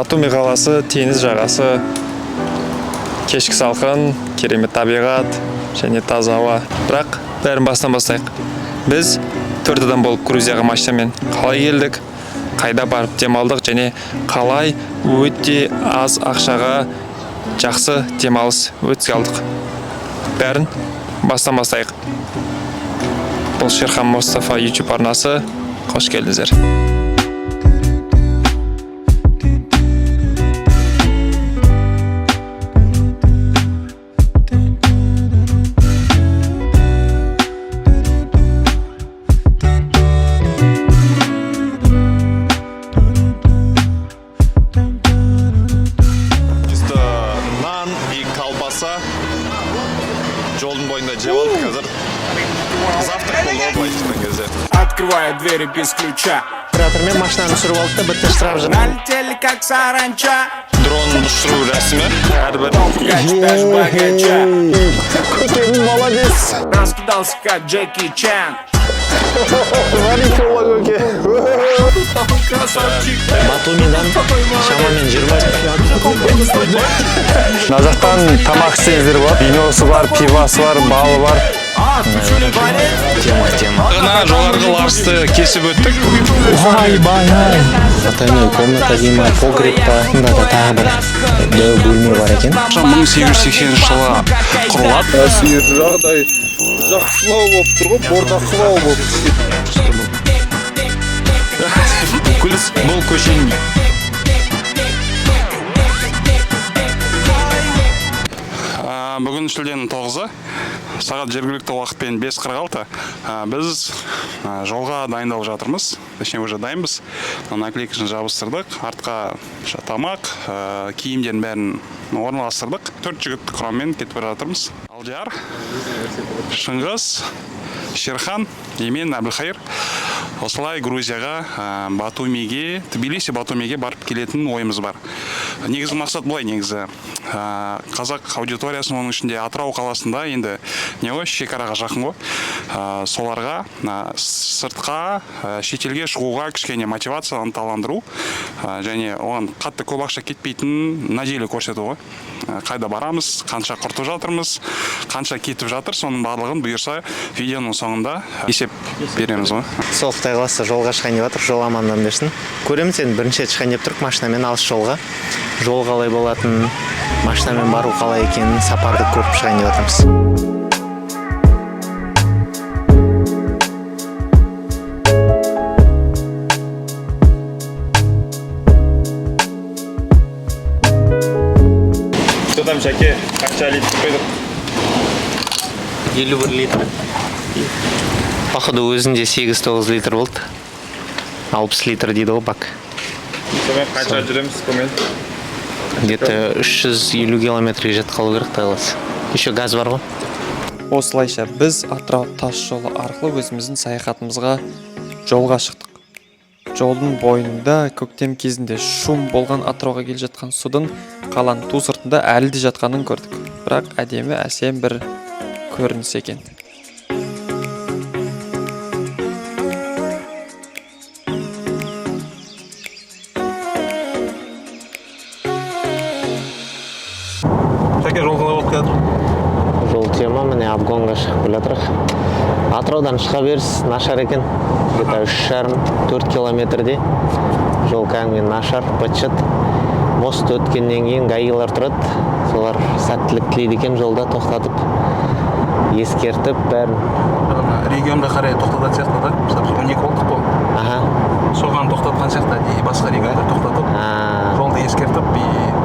Батуми қаласы теңіз жағасы, кешкі салқын, керемет табиғат және таза ауа. Бірақ бәрін бастан бастайық. Біз 4 адам болып Грузияға машинамен қалай келдік, қайда барып демалдық және қалай өте аз ақшаға жақсы демалыс өткізе алдық. Бәрін бастан бастайық. Бұл Шерхан Мұстафа YouTube арнасы. Қош келдіңіздер. Жолдың бойында жеп алдық қазір. Завтрак болды былай шыққан кезде. Открываю двери без ключа. Оператормен машинаны түсіріп алды да бітті штраф жатыр. Налетели как саранча. Дрон ұшыру рәсімі. Әрбір Көкемін молодец. Раскидался как Джеки Чан. Батумидан шамамен 20. Мына жақтан тамақ істеңіздер болады. Виносы бар, пивасы бар, балы бар. Ғана жоғарғы Ларсты кесіп өттік. Ай. Потайной комната деймін, погребта, да тағы бір бөлме бар екен. 1880 жылы құрылады. Әсер жағдай жақсылау болып тұр ғой, бордақылау болып Бұл көшенің бүгін шілденің 9-ы, сағат жергілікті уақытпен 5:46. Біз жолға дайындалып жатырмыз. Точнее, уже дайынбыз. Наклейкасын жабыстырдық. Артқа тамақ, киімдерін бәрін орналастырдық. 4 жігіт құраммен кетіп бара жатырмыз. Алдияр, Шыңғыс, Шерхан, мен Әбілхайыр. Осылай Грузияға, Батумиге, Тбилиси Батумиге барып келетін ойымыз бар. Негізгі мақсат былай, негізі қазақ аудиториясын, оның ішінде Атырау қаласында енді не ғой, шекараға жақын ғой. Соларға сыртқа, шетелге шығуға кішкене мотивация, ынталандыру және оған қатты көп ақша кетпейтін нәтиже көрсету ғой. Қайда барамыз, қанша құртып жатырмыз, қанша кетіп жатыр, соның барлығын бұйырса видеоның соңында есеп береміз ғой. Сол Қытай қаласы жолға шығайын деп жатыр, жол амандан берсін. Көреміз енді бірінші рет шығайын деп тұрық машинамен алыс жолға. Жол қалай болатын, машинамен бару қалай екенін, сапарды көріп шығайын деп жатырмыз. Что там, Шаке? Қанша литр қойдық? 51 литр. Походу өзінде 8-9 литр болды. 60 литр дейді ғой бак. Қанша жүреміз көмен? Где-то 350 километрге жетіп қалу керек тайлас. Еще газ бар ғой. Осылайша біз Атырау тас жолы арқылы өзіміздің саяхатымызға жолға шықтық. Жолдың бойында көктем кезінде шум болған Атырауға келе жатқан судың қаланың ту сыртында әлі де жатқанын көрдік. Бірақ әдемі әсем бір көрініс екен. Шәке, жол қалай болып келатыр? Жол тема міне обгонға шығып келе жатырық. Атыраудан шыға беріс нашар екен. Где-то 3,5-4 километрде. Жол кәдімгі нашар, бытшыт. Мост өткеннен кейін гаилар тұрады. Солар сәттілік тілейді екен, жолда тоқтатып, ескертіп бәрін. регионға қарай тоқтататын сияқты да. Мысалы 12 болдық қой. Соған тоқтатқан сияқты, басқа регионда тоқтатып, жолды ескертіп,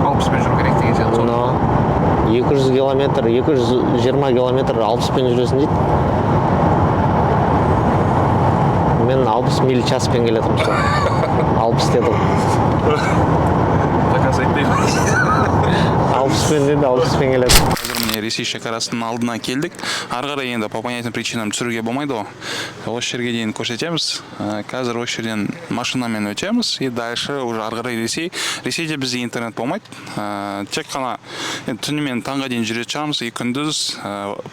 60-пен жүру керек деген сияқты. 200 километр, 220 километр 60-пен жүресің дейді. Мен 60 миль часпен келетім сол. 60 дедім. Заказ айтты. 60-пен деді, 60-пен келетім. Қазір міне Ресей шекарасының алдына келдік. Ары қарай енді по понятным причинам түсіруге болмайды ғой. Осы жерге дейін көрсетеміз. Қазір осы жерден машинамен өтеміз и дальше уже ары қарай Ресейде бізде интернет болмайды. Тек қана түнімен таңға дейін жүретін шығамыз и күндіз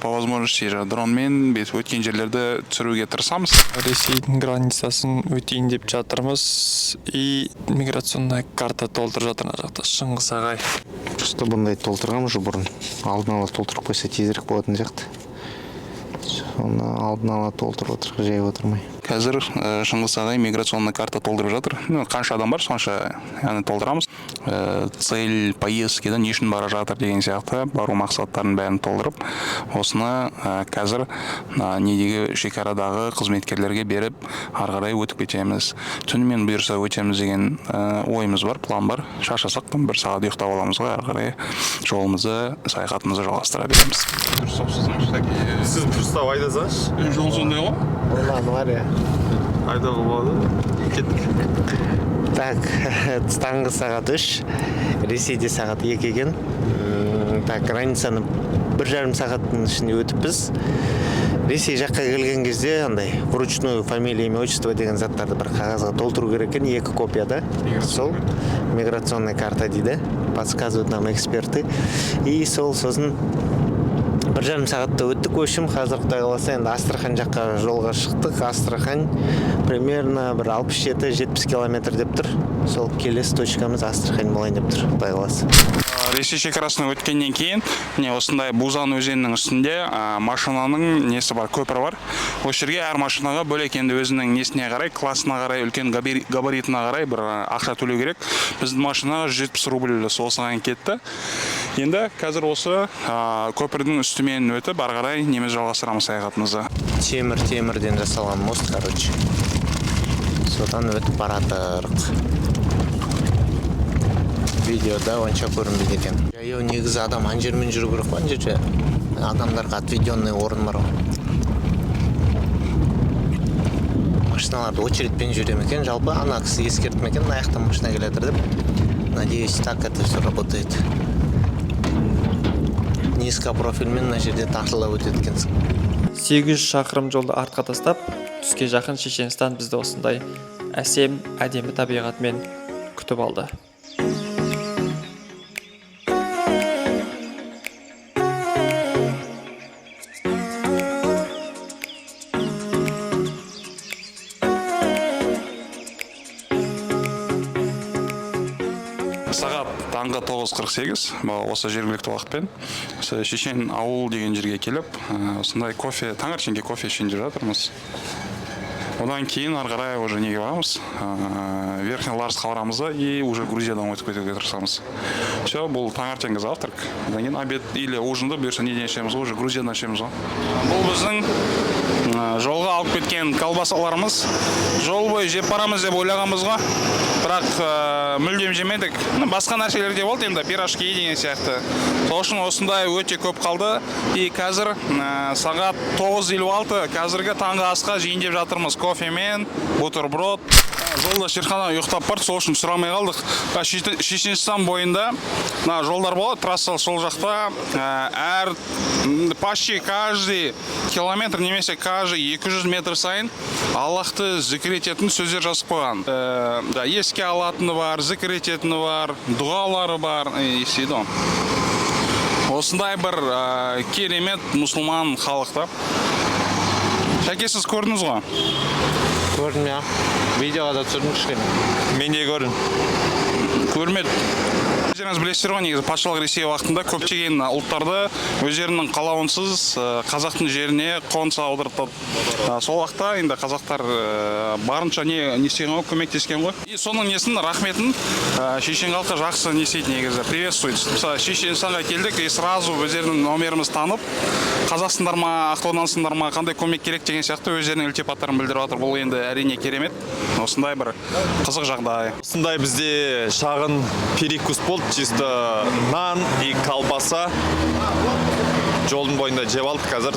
по возможности дронмен өткен жерлерді түсіруге тырысамыз. Ресейдің границасын өтейін деп жатырмыз и миграционная карта толтырып жатыр ана жақта Шыңғыс ағай. Просто бұндай толтырғам уже бұрын. Алдын ала толтырып қойса тезірек болатын сияқты. Соны алдын ала толтырып отырып жай отырмай. Қазір Шыңғыс ағай миграционный карта толтырып жатыр. Қанша адам бар, сонша толтырамыз. Цель поездки не үшін бара жатыр деген сияқты бару мақсаттарын бәрін толтырып, осыны қазір недегі шекарадағы қызметкерлерге беріп, ары қарай өтіп кетеміз. Түнімен бұйырса өтеміз деген ойымыз бар, план бар. Шаршасақ бір сағат ұйықтап аламыз ғой, ары қарай жолымызды, саяхатымызды жалғастыра береміз. Сіз дұрыстап айдасаңыз. Жол сондай ғой? Олар бар я. Айдауға болады. Кеттік. Так, таңғы сағат 3, Ресейде сағат 2 екен. Так, границаны 1,5 сағаттың ішінде өтіп біз. Ресей жаққа келген кезде андай вручную фамилия, имя, отчество деген заттарды бір қағазға толтыру керек екен, 2 копияда. Сол миграционная карта дейді, подсказывают нам эксперты. И сосын 1,5 сағатта өттік. Өшім қазір Құдай қаласа енді Астрахань жаққа жолға шықтық. Астрахань примерно бір 67-70 километр деп тұр. Сол келесі точкамыз Астрахань болайын деп тұр, Құдай қаласа. Ресей шекарасын өткеннен кейін, осындай Бузан өзенінің үстінде машинаның несі бар, көпір бар. Осы жерге әр машинаға бөлек енді өзінің несіне қарай, классына қарай, үлкен габаритына қарай бір ақша төлеу керек. Біздің машина 170 рубль осыған кетті. Енді қазір осы көпірдің үстімен өтіп, ары қарай неміз жалғастырамыз саяхатымызды. Темірден жасалған мост, короче. Содан өтіп баратырық. Видеода онша көрінбейді екен. Жаяу негізі адам ан жермен жүру керек қой, ан жерде. Адамдарға отведенный орын бар. Машиналарды очередьпен жүре ме екен, жалпы ана кісі ескертіп ме екен, аяқтан машина келетір деп. Надеюсь, так это все работает. Низко профильмен мына жерде тартылып өтеді екенсің. 800 шақырым жолды артқа тастап, түске жақын Шешенстан бізді осындай әсем, әдемі табиғатмен күтіп алды. Сағат таңғы 9:48, осы жергілікті уақытпен Шешен ауыл деген жерге келіп, осындай кофе, таңертеңге кофе ішейін деп жатырмыз. Одан кейін ары қарай уже неге барамыз, Верхний Ларск барамыз и уже Грузиядан өтіп кетуге тырысамыз. Все, бұл таңертеңгі завтрак. Одан кейін обед или ужинды бұйырса неден ішеміз, уже Грузиядан ішеміз. Бұл біздің жолға алып кеткен колбасаларымыз. Жол бойы жеп барамыз деп ойлағанбыз ғой. Бірақ мүлдем жемедік. Басқа нәрселер де болды енді, пирожки деген сияқты. Сол үшін осындай өте көп қалды. И қазір сағат 9:56, қазіргі таңғы асқа жейін деп жатырмыз. Кофемен, бутерброд. Жолда Шерхана ұйықтап барды, сол үшін сұрамай қалдық. Шешенстан бойында жолдар болады, трасса сол жақта. Почти каждый километр, немесе каждый 200 метр сайын Аллахты зікір ететін сөздер жазып қойған. Еске алатыны бар, зікір ететіні бар, дұғалары бар, есейді. Осындай бір керемет мұсылман халықта. Шәке, сіз көрдіңіз ғой? Көрдім, я. Видеоға да түсірдім кішкене. Мен де көрдім. Көрмеді. Өздеріңіз білесіздер ғой, негізі патшалық Ресей уақытында көптеген ұлттарды өздерінің қалауынсыз қазақтың жеріне қоныс аударып. Сол уақытта енді қазақтар барынша не істеген ғой, көмектескен ғой. И соның несін, рахметін шешен халқы жақсы не істейді негізі, приветствует. Мысалы, Шешенстанға келдік и сразу өздерінің номеріміз танып, қазақсыңдар ма, ақтаудансыңдар ма, қандай көмек керек деген сияқты өздерінің ілтипаттарын білдіріп жатыр. Бұл енді әрине керемет. Осындай бір қызық жағдай. Осындай бізде шағын перекус болды, чисто нан и колбаса. Жолдың бойында жеп алдық, қазір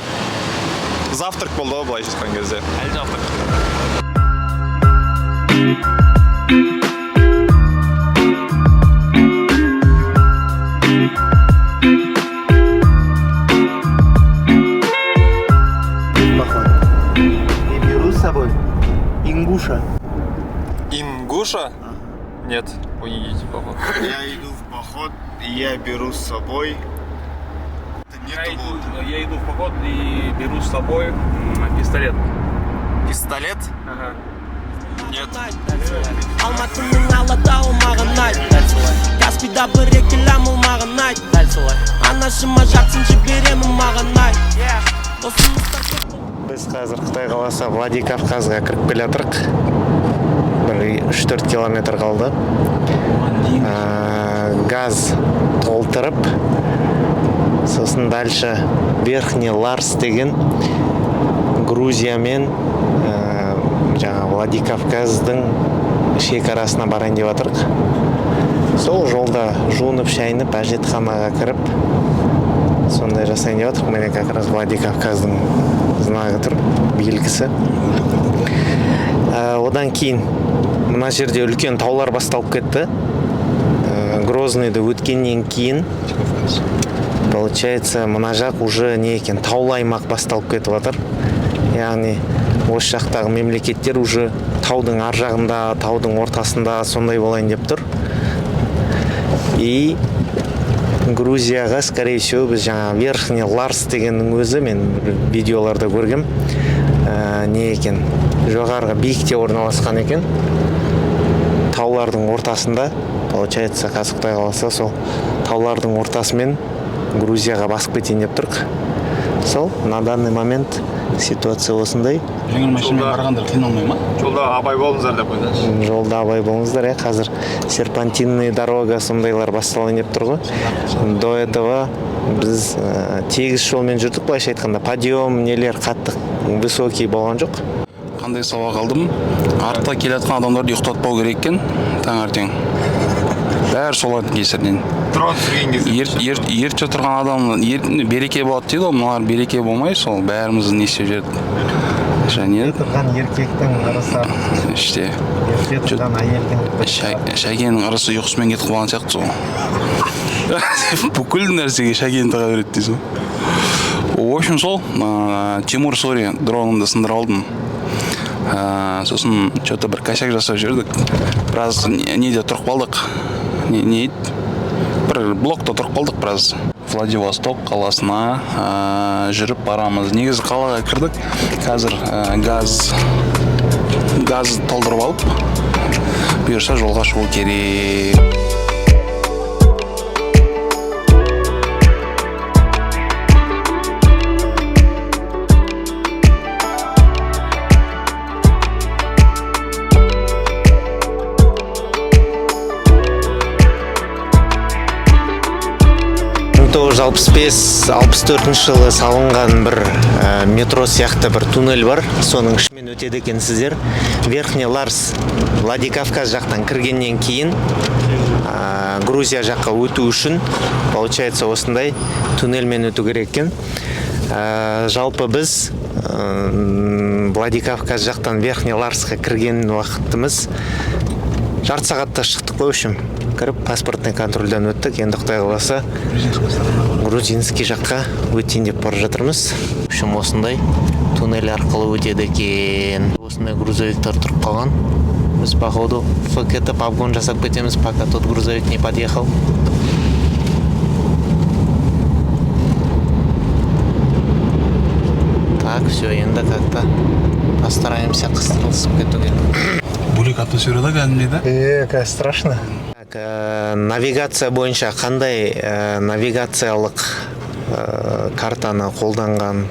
завтрак болды ғой, былайша айтқан кезде. Әлі завтрак. Нет, вы не едете в поход. Я иду в поход, и я беру с собой. Я иду в поход и беру с собой пистолет. Пистолет? Ага. Нет. Алматының алатауы маған айт Каспийда бір екілем ол маған айт Анашыма жақсын жіберемін маған айт Біз қазір Қытай қаласы Владикавказға кіріп келе жатырық. Бір 3-4 километр қалды. Газ толтырып, сосын дальше Верхний Ларс деген Грузия мен жаңа Владикавказдың шекарасына барайын деп жатырық. Сол жолда жуынып шайынып әжетханаға кіріп сондай жасайын деп жатырық. Міне как раз Владикавказдың знагы тұр, белгісі. Одан кейін мына жерде үлкен таулар басталып кетті. Грозныйды өткеннен кейін получается мына жақ уже не екен, таулы аймақ басталып кетіп жатыр. Яғни осы жақтағы мемлекеттер уже таудың ар жағында, таудың ортасында сондай болайын деп тұр. И Грузияға, скорее всего, біз жаңа Верхний Ларс дегеннің өзі мен видеоларда көргем. Не екен, жоғарғы биікте орналасқан екен. Таулардың ортасында, получается, қазір Қытай қаласы сол таулардың ортасымен Грузияға басып кетейін деп тұрық. Сол, на данный момент ситуация осындай. Жеңіл машинамен қарағандар қиналмай ма? Жолда абай болыңыздар деп қойдыңыз. Жолда абай болыңыздар, қазір серпантинный дорога сондайлар басталайын деп тұр ғой. До этого біз тегіс жолмен жүрдік, былайша айтқанда подъем нелер қатты высокий болған жоқ. Қандай сабақ алдым? Артта келе жатқан адамдарды ұйықтатпау керек екен таңертең. Бәрі солардың кесірінен. Ерте тұрған адам береке болады дейді, мыналар береке болмай, сол бәрімізді не істеп жүрді. Және Тұрған еркектің ырысы іште ерте тұрған әйелдің Шәкенің ырысы ұйқысымен кетіп қалған сияқты сол. Бүкіл нәрсеге Шәкен таға береді дейсің. В общем, сол Тимур Сори дронымды сындырып алдым. Сосын что-то бір косяк жасап жүрдік. Біраз неде тұрып қалдық. Бір блокта тұрып қалдық біраз. Владивосток қаласына жүріп барамыз. Негізі қалаға кірдік. Қазір газ толтырып алып, бұйырса жолға шығу керек. жылы салынған бір метро сияқты бір туннель бар, соның ішімен өтеді екенсіздер. Верхний Ларс Владикавказ жақтан кіргеннен кейін Грузия жаққа өту үшін получается осындай туннельмен өту керек екен. Жалпы біз Владикавказ жақтан Верхний Ларсқа кірген уақытымыз жарты сағатта шықтық қой, үшін кіріп паспортный контрольдан өттік. Енді Қытай қаласы грузинский жаққа өтейін деп бара жатырмыз. Үшін осындай туннель арқылы өтеді екен. Осындай грузовиктер тұрып қалған. Біз походу факетіп обгон жасап кетеміз, пока тот грузовик не подъехал. Так, все, енді как-то постараемся қыстырылысып кетуге. Бөлек атмосферада кәдімгідей, да? Страшно. Навигация бойынша қандай навигациялық картаны қолданған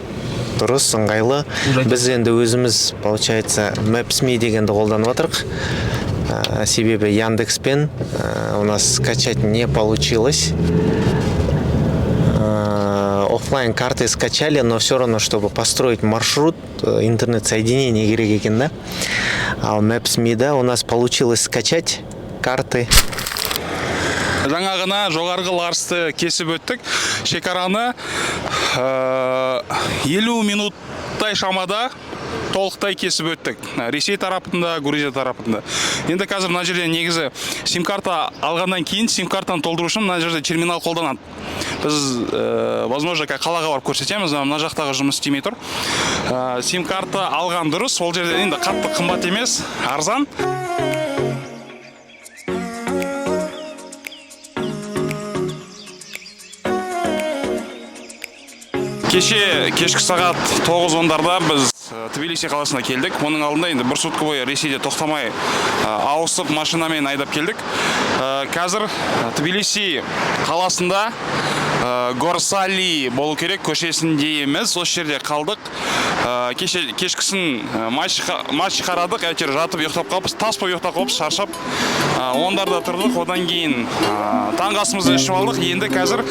дұрыс, ыңғайлы? Біз енді өзіміз, получается, Maps.me дегенді қолданып отырық. Себебі Яндекспен у нас скачать не получилось. Оффлайн карты скачали, но все равно, чтобы построить маршрут, интернет-соединение керек екен, да? А в Maps.me, да, у нас получилось скачать карты. Жаңағына жоғарғы Ларсты кесіп өттік. Шекараны 50 минуттай шамада толықтай кесіп өттік. Ресей тарапында, Грузия тарапында. Енді қазір мына жерде негізі сим-карта алғаннан кейін сим-картаны толтыру үшін мына жерде терминал қолданады. Біз, возможно, қалаға барып көрсетеміз, мына жақтағы жұмыс істемей тұр. Сим-карта алған дұрыс, ол жерде енді қатты қымбат емес, арзан. кешкі сағат 9:10-да біз Тбилиси қаласына келдік. Оның алдында енді бір сутка бойы Ресейде тоқтамай ауысып машинамен айдап келдік. Қазір Тбилиси қаласында Горсали болу керек көшесіндеміз. Осы жерде қалдық. Кешкісін матч қарадық, әйтеуір жатып ұйықтап қалыппыз, тас бойы ұйықтап қалыппыз, шаршап. Ондарда тұрдық, одан кейін таңғы асымызды ішіп алдық. Енді қазір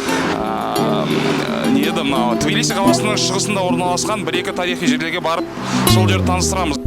Тбилиси қаласының шығысында орналасқан бір-екі тарихи жерлерге барып, сол жерді таныстырамыз.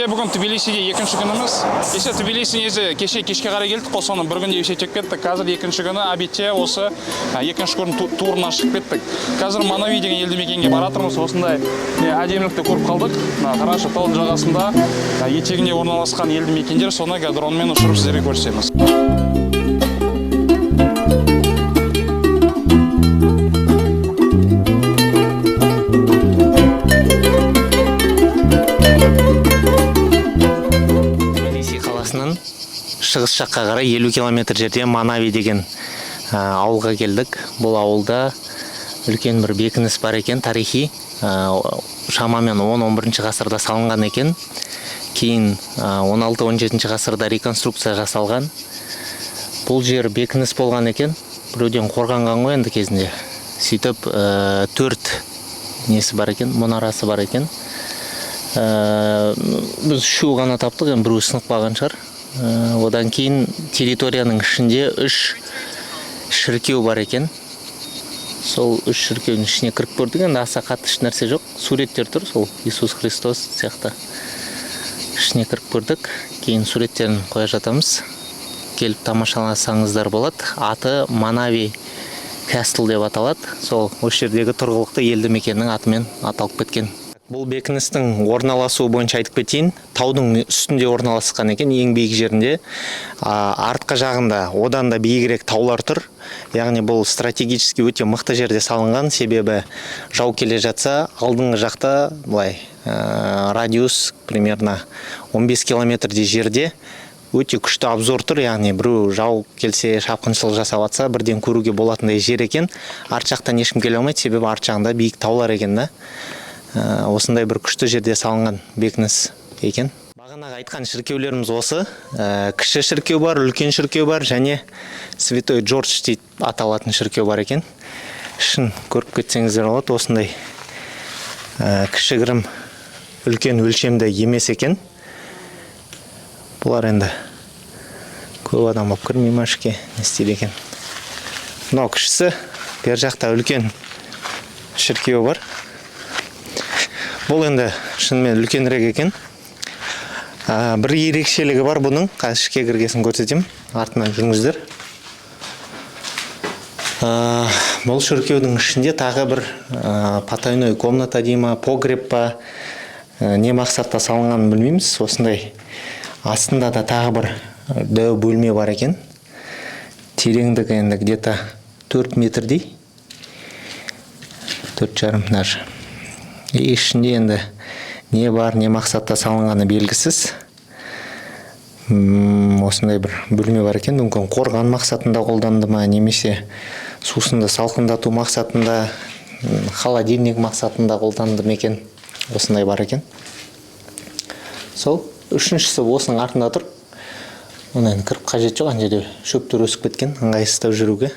Бүгін Тбилисиге екінші күніміз. Кеше Тбилиси кешке қарай келдік, қосаны бір күнде есептеп кеттік. Қазір екінші күні обедте осы екінші күн турына шығып кеттік. Қазір Манави деген елді мекенге баратырмыз. Осындай әдемілікті көріп қалдық. Қарашы таудың жағасында етегінде орналасқан елді мекендер, соны дронмен ұшырып сіздерге көрсетеміз. Шығыс жаққа қарай 50 километр жерде Манави деген ауылға келдік. Бұл ауылда үлкен бір бекініс бар екен, тарихи. Шамамен 10-11 ғасырда салынған екен. Кейін 16-17 ғасырда реконструкция жасалған. Бұл жер бекініс болған екен. Біреуден қорғанған ғой енді кезінде. Сөйтіп 4 несі бар екен, мұнарасы бар екен. Біз 3 ғана таптық, біреу сынып қалған шығар. Одан кейін территорияның ішінде 3 шіркеу бар екен. Сол 3 шіркеудің ішіне кіріп көрдік, енді аса қатты еш нәрсе жоқ. Суреттер тұр, сол Иисус Христос сияқты. Ішіне кіріп көрдік, кейін суреттерін қоя жатамыз. Келіп тамашаласаңыздар болады. Аты Манави Кастл деп аталады. Сол осы жердегі тұрғылықты елді мекеннің атымен аталып кеткен. Бұл бекіністің орналасуы бойынша айтып кетейін. Таудың үстінде орналасқан екен, ең биік жерінде. Артқы жағында одан да биігірек таулар тұр. Яғни бұл стратегически өте мықты жерде салынған, себебі жау келе жатса, алдыңғы жақта былай радиус примерно 15 километрдей жерде өте күшті обзор тұр, яғни біреу жау келсе, шапқыншылық жасап атса, бірден көруге болатындай жер екен. Арт жақтан ешкім келе алмайды, себебі арт жағында биік таулар екен да. Осындай бір күшті жерде салынған бекініс екен. Бағанағы айтқан шіркеулеріміз осы. Кіші шіркеу бар, үлкен шіркеу бар, және Святой Джордж дейді аталатын шіркеу бар екен. Шын көріп кетсеңіздер болады, осындай кішігірім үлкен өлшемді емес екен. Бұлар енді көп адам болып кірмей ма ішке, не істейді екен. Мынау кішісі, бер жақта үлкен шіркеу бар. Бұл енді шынымен үлкенірек екен. Бір ерекшелігі бар бұның. Қазір ішке кіргесін көрсетем. Артынан жүріңіздер. Бұл шіркеудің ішінде тағы бір потайной комната дейма, погреб па, не мақсатта салынғанын білмейміз. Осындай астында да тағы бір дәу бөлме бар екен. Тереңдігі енді где-то 4 метрдей. 4,5 даже. Ішінде енді не бар, не мақсатта салынғаны белгісіз. Осындай бір бөлме бар екен. Мүмкін қорған мақсатында қолданды ма, немесе сусынды салқындату мақсатында, холодильник мақсатында қолданды ма екен. Осындай бар екен. Сол үшіншісі осының артында тұр. Оны енді кіріп қажет жоқ, ана жерде шөптер өсіп кеткен, ыңғайсыздау жүруге.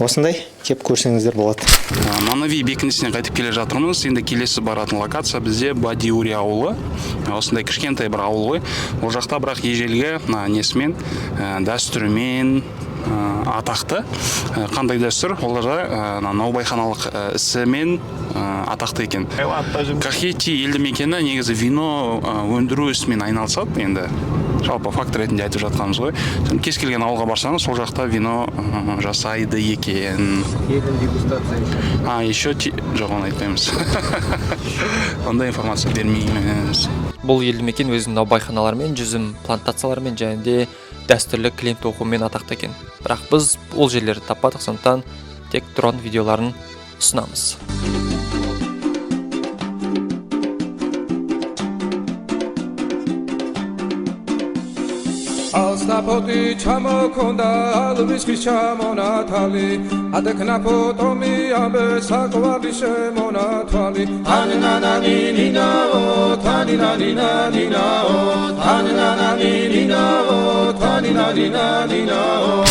Осындай кеп көрсеңіздер болады. Манави бекінісіне қайтып келе жатырмыз. Енді келесі баратын локация бізде Бадиури ауылы. Осындай кішкентай бір ауыл ғой. Ол жақта бірақ ежелгі несімен, дәстүрімен, атақты. Қандай дәстүр? Олар да наубайханалық ісімен атақты екен. Кахети елді мекені негізі вино өндіру ісімен айналысады. Енді жалпы факт ретінде айтып жатқанымыз ғой. Кез келген ауылға барсаңыз, сол жақта вино жасайды екен. Еще жоқ, оны айтпаймыз. Ондай информация бермейміз. Бұл елді мекен өзінің наубайханаларымен, жүзім плантацияларымен және де дәстүрлі кілем тоқумен атақты екен. Бірақ біз ол жерлерді таппадық, сондықтан тек дрон видеоларын ұсынамыз. Alstapoti chamokonda alviski chamonatali adeknapotomi abe sakwarishe monatali tanina nina o tanina nina o tanina nina o tanina nina o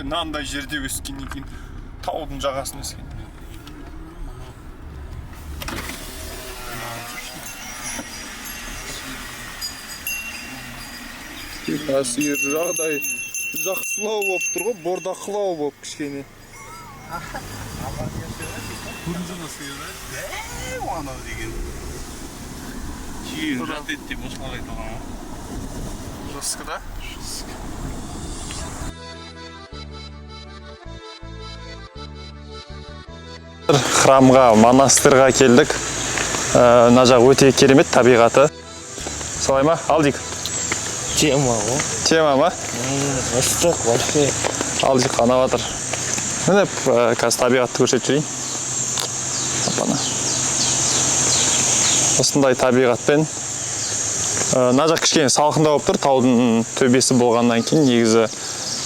Нандай жерде өскеннен кейін таудың жағасын өскен. Тасыр жағдай жақсылау болып тұр ғой, бордақылау болып кішкене. Анау деген кейін жат ет деп осылай айтылған ғой. Жосқы да? Храмға, монастырға келдік. Мына жақ өте керемет табиғаты. Солай ма? Алдик. Тема ғой. Тема ма? Ыстық вообще. Алдик қанап жатыр. Міне қазір табиғатты көрсетіп жүрейін. Апана. Осындай табиғатпен. Мына жақ кішкене салқындау болып тұр. Таудың төбесі болғаннан кейін негізі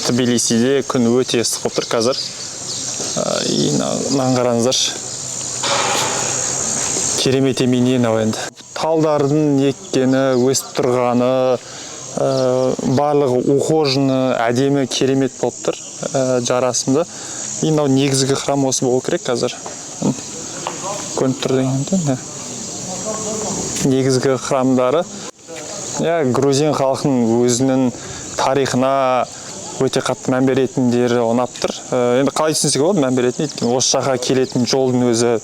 Тбилисиде күн өте ыстық болып тұр қазір. Мынаны қараңыздаршы. Керемет емей енді. Талдардың еккені, өсіп тұрғаны, барлығы ухожені, әдемі, керемет болып тұр. Жарасымды. Мынау негізгі храм осы болу керек қазір. Көрініп тұр дегенде. Негізгі храмдары. Грузин халқының өзінің тарихына өте қатты мән беретіндері ұнап тұр. Енді қалай түсінсек болады мән беретін? Осы жаққа келетін жолдың өзі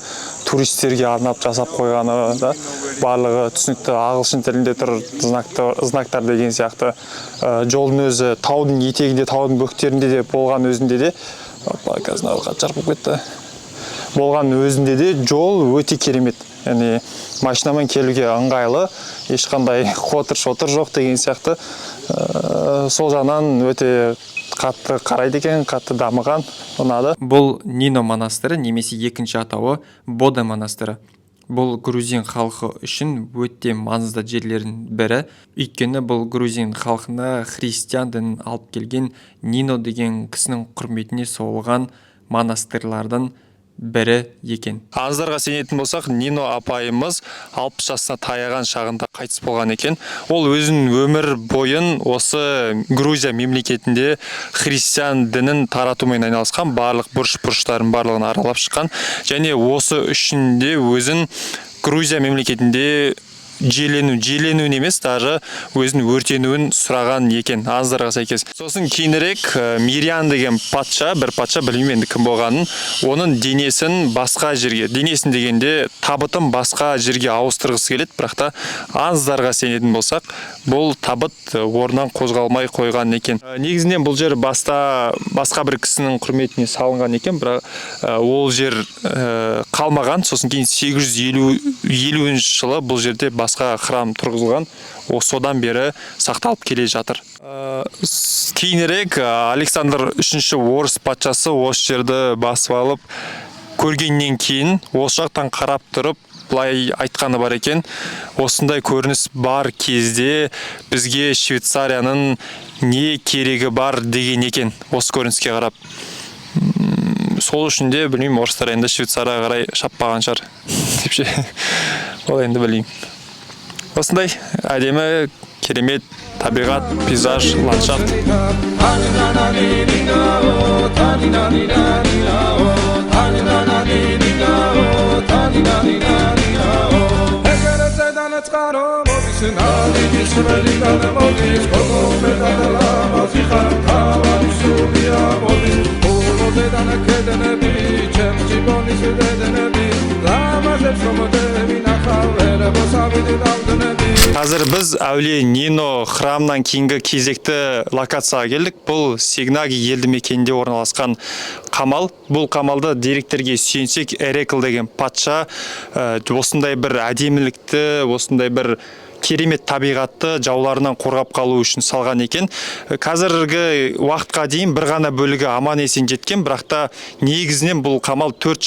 туристерге арнап жасап қойғаны да, барлығы түсінікті ағылшын тілінде тұр, знактар деген сияқты. Жолдың өзі таудың етегінде, таудың бөктерінде де болған өзінде де, қазір қатшар болып кетті. Болған өзінде де жол өте керемет. Яғни машинамен келуге ыңғайлы, ешқандай қотыр-шотыр жоқ деген сияқты. Сол жағынан өте қатты қарайды екен, қатты дамыған, ұнады. Бұл Нино монастыры, немесе екінші атауы Бода монастыры. Бұл грузин халқы үшін өте маңызды жерлердің бірі. Өйткені бұл грузин халқына христиан дінін алып келген Нино деген кісінің құрметіне соғылған монастырлардың бірі екен. Аңыздарға сенетін болсақ, Нино апайымыз 60 жасына таяған шағында қайтыс болған екен. Ол өзінің өмір бойын осы Грузия мемлекетінде христиан дінін таратумен айналысқан, барлық бұрыш-бұрыштарын барлығын аралап шыққан, және осы үшін де өзін Грузия мемлекетінде желенуін емес, даже өзін өртенуін сұраған екен, аңыздарға сәйкес. Сосын кейінірек Мирян деген бір патша білмеймін енді кім болғанын, оның денесін басқа жерге, денесін дегенде табытын басқа жерге ауыстырғысы келеді, бірақ та аңыздарға сенетін болсақ, бұл табыт орнынан қозғалмай қойған екен. Негізінен бұл жер басқа бір кісінің құрметіне салынған екен, бірақ ол жер қалмаған. Сосын кейін 850 жылы бұл жерде басқа храм тұрғызылған, содан бері сақталып келе жатыр. Кейінірек Александр III орыс патшасы осы жерді басып алып көргеннен кейін осы жақтан қарап тұрып былай айтқаны бар екен: осындай көрініс бар кезде бізге Швейцарияның не керегі бар деген екен, осы көрініске қарап. Сол үшін де білмеймін, орыстар енді Швейцарияға қарай шаппаған шығар депше. Ол енді білеймін. Осындай әдемі, керемет табиғат, пейзаж, ландшафт. ნალიჯის ყველიდან მოდის კოკომე დადალამაზი ხარ თავი სულია მოდის ულოდედან კედნები ჩემ ჯიბონის დედნები ლამაზებს მომდები ნახავ ერებოს ავიდი დავდნები Қазір біз әулие Нино храмынан кейінгі кезекті локацияға келдік. Бұл Сигнаги елді мекенінде орналасқан қамал. Бұл қамалды деректерге сүйенсек, Эрекл деген патша осындай бір әдемілікті, осындай бір керемет табиғатты жауларынан қорғап қалу үшін салған екен. Қазіргі уақытқа дейін бір ғана бөлігі аман есен жеткен, бірақ та негізінен бұл қамал 4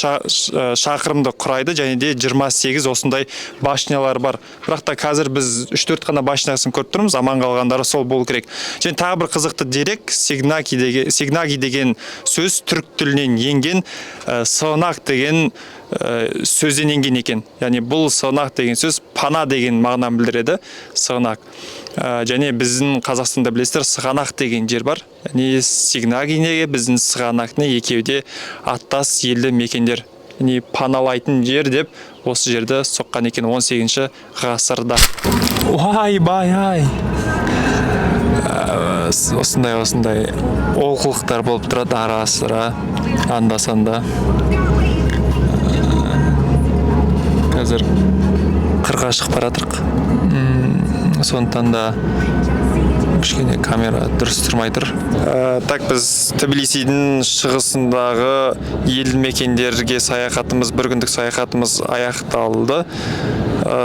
шақырымды құрайды, және де 28 осындай башнялар бар. Бірақ та қазір біз 3-4 ғана башнясын көріп тұрмыз, аман қалғандары сол болу керек. Және тағы бір қызықты дерек, Сигнаги деген сөз түрік тілінен енген, сығанақ деген сөзден енген екен. Яғни бұл сығанақ деген сөз пана деген мағынаны білдіреді, сығанақ. Және біздің Қазақстанда білесіздер, сығанақ деген жер бар. Яғни Сигнагиге біздің сығанақны екеуде аттас елді мекендер. Яғни паналайтын жер деп осы жерді соққан екен 18 ғасырда. Ой, бай-ай! Осындай олқылықтар болып тұрады ара-сыра, анда-санда. Қазір қырға шығып баратырық. Сондықтан да кішкене камера дұрыс тұрмай тұр. Так, біз Тбилисидің шығысындағы елді мекендерге саяхатымыз, бір күндік саяхатымыз аяқталды.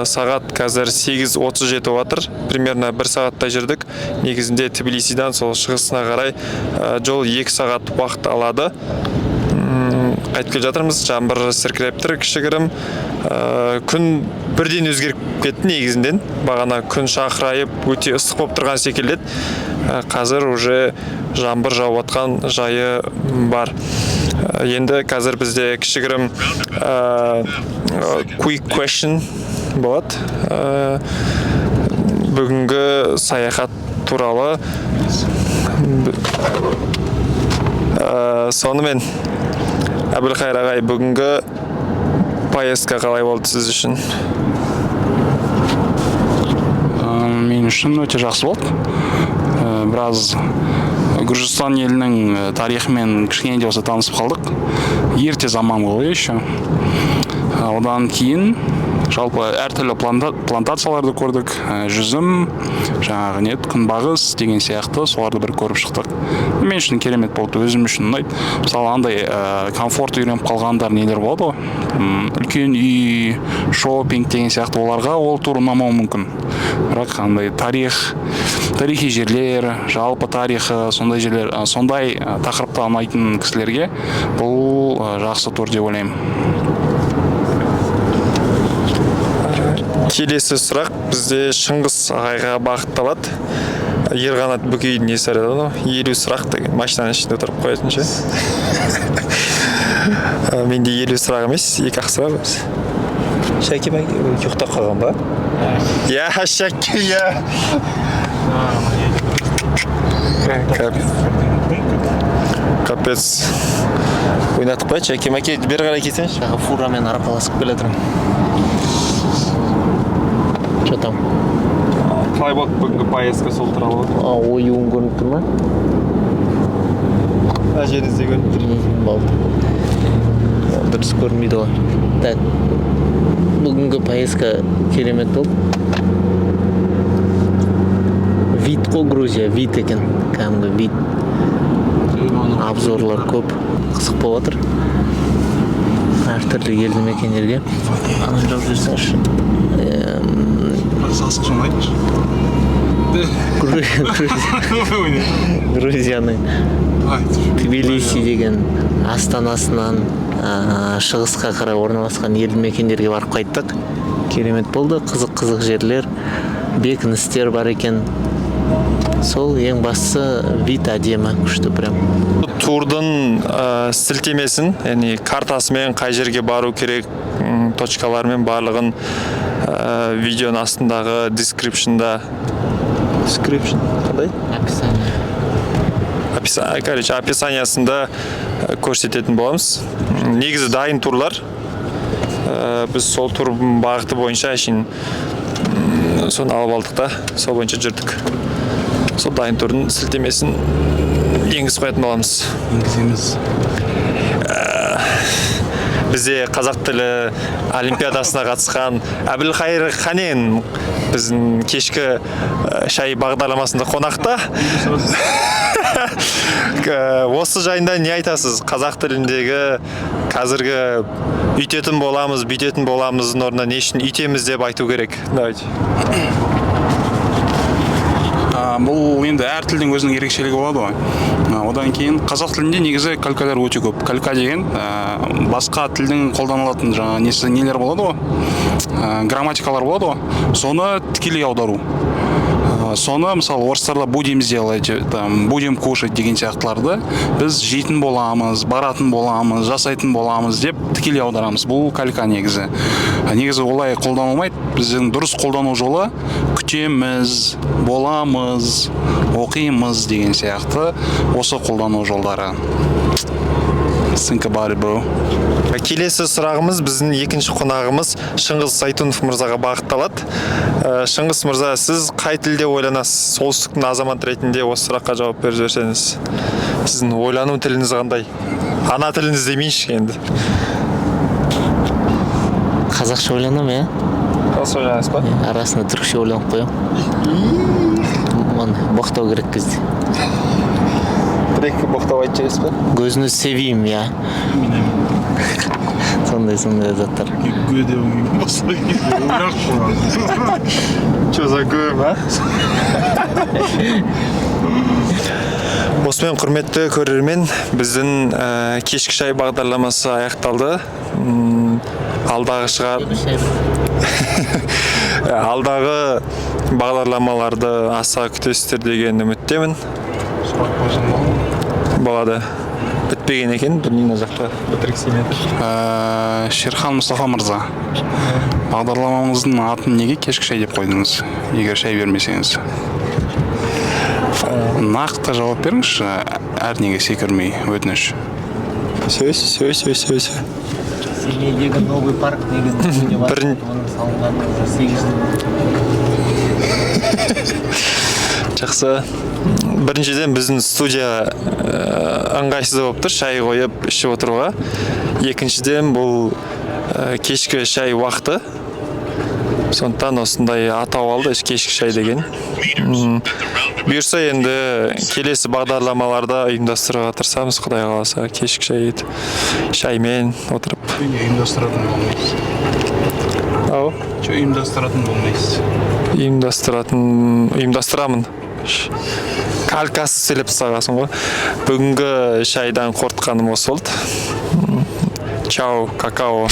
Сағат қазір 8:37 жатыр. Примерно 1 сағаттай жүрдік. Негізінде Тбилисидан сол шығысына қарай жол 2 сағат уақыт алады. Қайтып келе жатырмыз, жаңбыр сіркіреп тұр кішігірім. Күн бірден өзгеріп кетті негізінден. Бағана күн шақырайып, өте ыстық болып тұрған секілді. Қазір уже жаңбыр жауып жатқан жайы бар. Енді қазір бізде кішігірім quick question болады. Бүгінгі саяхат туралы. Сонымен Әбілқайыр ағай, бүгінгі поездка қалай болды сіз үшін? Мен үшін өте жақсы болды. Біраз Гүржістан елінің тарихымен кішкене де болса танысып қалдық. Ерте заман ғой еще. Одан кейін жалпы әртүрлі плантацияларды көрдік. Жүзім, жаңағы нет, күнбағыс деген сияқты соларды бір көріп шықтық. Мен үшін керемет болды, өзім үшін ұнайды. Мысалы андай комфорт үйреніп қалғандар нелер болады ғой. Үлкен үй, шопинг деген сияқты оларға ол тур ұнамауы мүмкін. Бірақ андай тарихи жерлер, жалпы тарихы, сондай жерлер, сондай тақырыпта ұнайтын кісілерге бұл жақсы тур деп ойлаймын. Келесі сұрақ бізде Шыңғыс ағайға бағытталады. Ерғанат Бөкейдің несі арады, 50 сұрақ деген машинаның ішінде отырып қоятын ше. Менде 50 сұрақ емес, 2-ақ сұрақ емес. Шәке ұйықтап қалған ба? Я, Шәке, я. Қапец. Ойнатып қойды, Шәке, бері қарай кетсеңші. Фурамен арпаласып келе тұрмын. Что там? Қалай болды бүгінгі поездка сол туралы? Оюың көрініп тұр ма? Әжеңізде көрініп тұр. Болды. Дұрыс көрінбейді ғой. Так, бүгінгі поездка керемет болды. Вид қой Грузия, вид екен. Кәдімгі вид. Обзорлар көп. Қызық болып отыр. Әртүрлі елді мекендерге. Аны жауып жүрсеңші. Сасық сонайтыншы. Грузияның Тбилиси деген астанасынан шығысқа қарай орналасқан елді мекендерге барып қайттық. Керемет болды, қызық жерлер, бекіністер бар екен. Сол ең бастысы вид әдемі, күшті прям. Турдың сілтемесін, яғни картасымен қай жерге бару керек, точкалармен барлығын видеоның астындағы description'да қандай? Описаниясында көрсететін боламыз. Негізі дайын турлар. Біз сол тур бағыты бойынша әшейін соны алып алдық та сол бойынша жүрдік. Сол дайын турдың сілтемесін енгізіп қоятын боламыз. Енгіземіз. Бізде қазақ тілі олимпиадасына қатысқан Әбілқайыр Қанен біздің кешкі шай бағдарламасында қонақта. Осы жайында не айтасыз? Қазақ тіліндегі қазіргі үйтетін боламыз, бүйтетін боламыздың орнына не үшін үйтеміз деп айту керек? Давайте. Бұл енді әр тілдің өзінің ерекшелігі болады ғой. Одан кейін қазақ тілінде негізі калькалар өте көп. Калька деген басқа тілдің қолданылатын жаңа нелер болады ғой. Грамматикалар болады ғой. Соны тікелей аудару. Соны мысалы орыстарда будем сделать, будем кушать деген сияқтыларды біз жейтін боламыз, баратын боламыз, жасайтын боламыз деп тікелей аударамыз. Бұл калька негізі. Негізі олай қолданылмайды. Біздің дұрыс қолдану жолы күтеміз, боламыз, оқимыз деген сияқты осы қолдану жолдары. Think about it, bro. Келесі сұрағымыз біздің екінші қонағымыз Шыңғыс Сайтунов мырзаға бағытталады. Шыңғыс мырза, сіз қай тілде ойланасыз? Солтүстіктің азаматы ретінде осы сұраққа жауап беріп жіберсеңіз. Сіздің ойлану тіліңіз қандай? Ана тіліңіз демейінші енді. Қазақша ойланам, иә? Қазақша ойланасыз ба? Арасында түркше ойланып қоям. Оны боқтау керек кезде. Бір-екі боқтау айтып жібересіз ба? Көзіні seveyim, иә. Сондай заттар. Чё за көм, а? Осымен құрметті көрермен, біздің кешкі шай бағдарламасы аяқталды. Алдағы бағдарламаларды аса күтесіздер деген үміттемін. Болады. Бітпеген екен, бірнен жақта бітіргісі еді. Шерхан Мұстафа мырза, бағдарламамыздың атын неге кешкі шай деп қойдыңыз, егер шай бермесеңіз? Нақты жауап беріңізші, әр неге секірмей, өтініш. Сөз. Семейдегі новый парк деген оның салынғаны уже 8 жыл. Жақсы. Біріншіден біздің студия ыңғайсыз болып тұр, шай қойып ішіп отыруға. Екіншіден бұл кешкі шай уақыты. Сондықтан осындай атау алды, кешкі шай деген. Бұйырса енді келесі бағдарламаларда ұйымдастыруға тырысамыз, Құдай қаласа, кешкі шай шаймен отырып. Ұйымдастыратын болмайсыз. Ау? Ұйымдастыратын болмайсыз. Ұйымдастырамын. Калькасы сөйлеп сағасын ғой. Бүгінгі шайдан қортқаным осы болды. Чао, какао.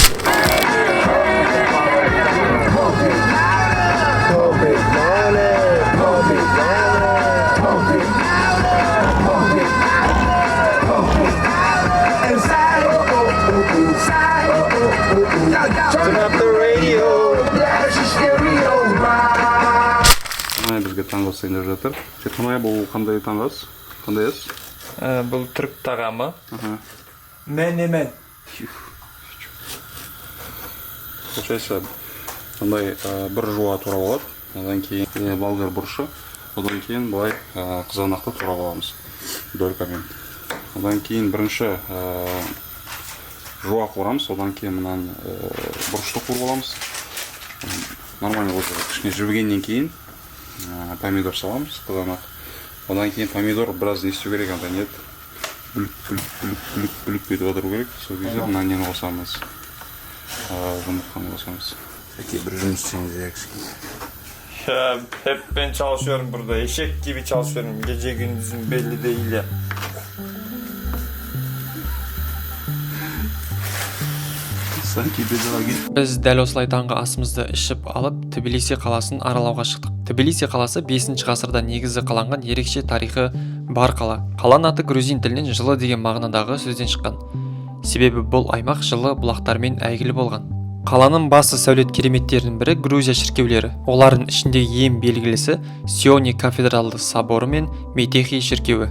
Бізге таңғы сайындап жатыр. Қанай бұл қандай таңғыз? Қандай ес? Бұл түрік тағамы. Мен. Получается, қандай бір жуа тура болады. Одан кейін болгар бұрышы. Одан кейін былай қызанақты тура аламыз. Долькамен. Одан кейін бірінші жуа қуырамыз. Одан кейін мұнан бұрышты қуырып аламыз. Нормально болды. Кішкене жібігеннен кейін помидор саламыз, қызанақ. Одан кейін помидор біраз не істеу керек, анда нет. Бүлік кетіп отыру керек. Сол кезде мына нені қосамыз. Жұмыртқаны қосамыз. Bir жұмыс істеңіз екші. Hep ben çalışıyorum burada. Eşek gibi çalışıyorum. Gece gündüzüm belli değil ya. Біз дәл осылай таңғы асымызды ішіп алып Тбилиси қаласын аралауға шықтық. Тбилиси қаласы 5 ғасырда негізі қаланған ерекше тарихы бар қала. Қаланың аты грузин тілінен жылы деген мағынадағы сөзден шыққан. Себебі бұл аймақ жылы бұлақтармен әйгілі болған. Қаланың басты сәулет кереметтерінің бірі Грузия шіркеулері. Олардың ішіндегі ең белгілісі Сиони кафедралды соборы мен Метехи шіркеуі.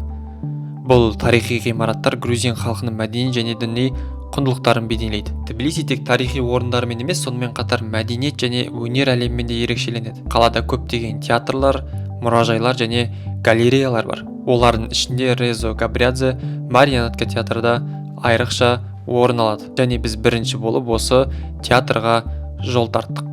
Бұл тарихи ғимараттар грузин халқының мәдени және діни құндылықтарын бейнелейді. Тбилиси тек тарихи орындармен емес, сонымен қатар мәдениет және өнер әлемімен де ерекшеленеді. Қалада көптеген театрлар, мұражайлар және галереялар бар. Олардың ішінде Резо Габриадзе марионетка театрда айрықша орын алады. Және біз бірінші болып осы театрға жол тарттық.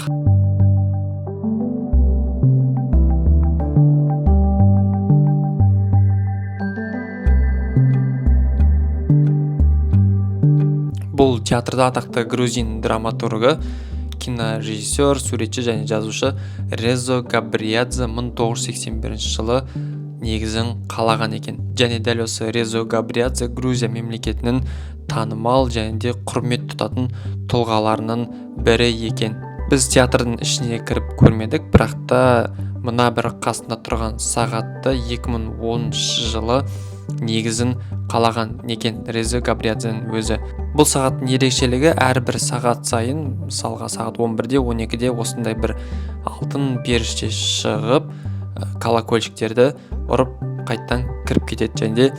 Бұл театрда атақты грузин драматургы, кинорежиссер, суретші және жазушы Резо Габриадзе 1981 жылы негізін қалаған екен. Және дәл осы Резо Габриадзе Грузия мемлекетінің танымал және де құрмет тұтатын тұлғаларының бірі екен. Біз театрдың ішіне кіріп көрмедік, бірақ та мына бір қасында тұрған сағатты 2010 жылы негізін қалаған екен Резо Габриадзенің өзі. Бұл сағаттың ерекшелігі әрбір сағат сайын, мысалға сағат 11-де, 12-де осындай бір алтын періште шығып, колокольчиктерді ұрып қайттан кіріп кетеді. Және де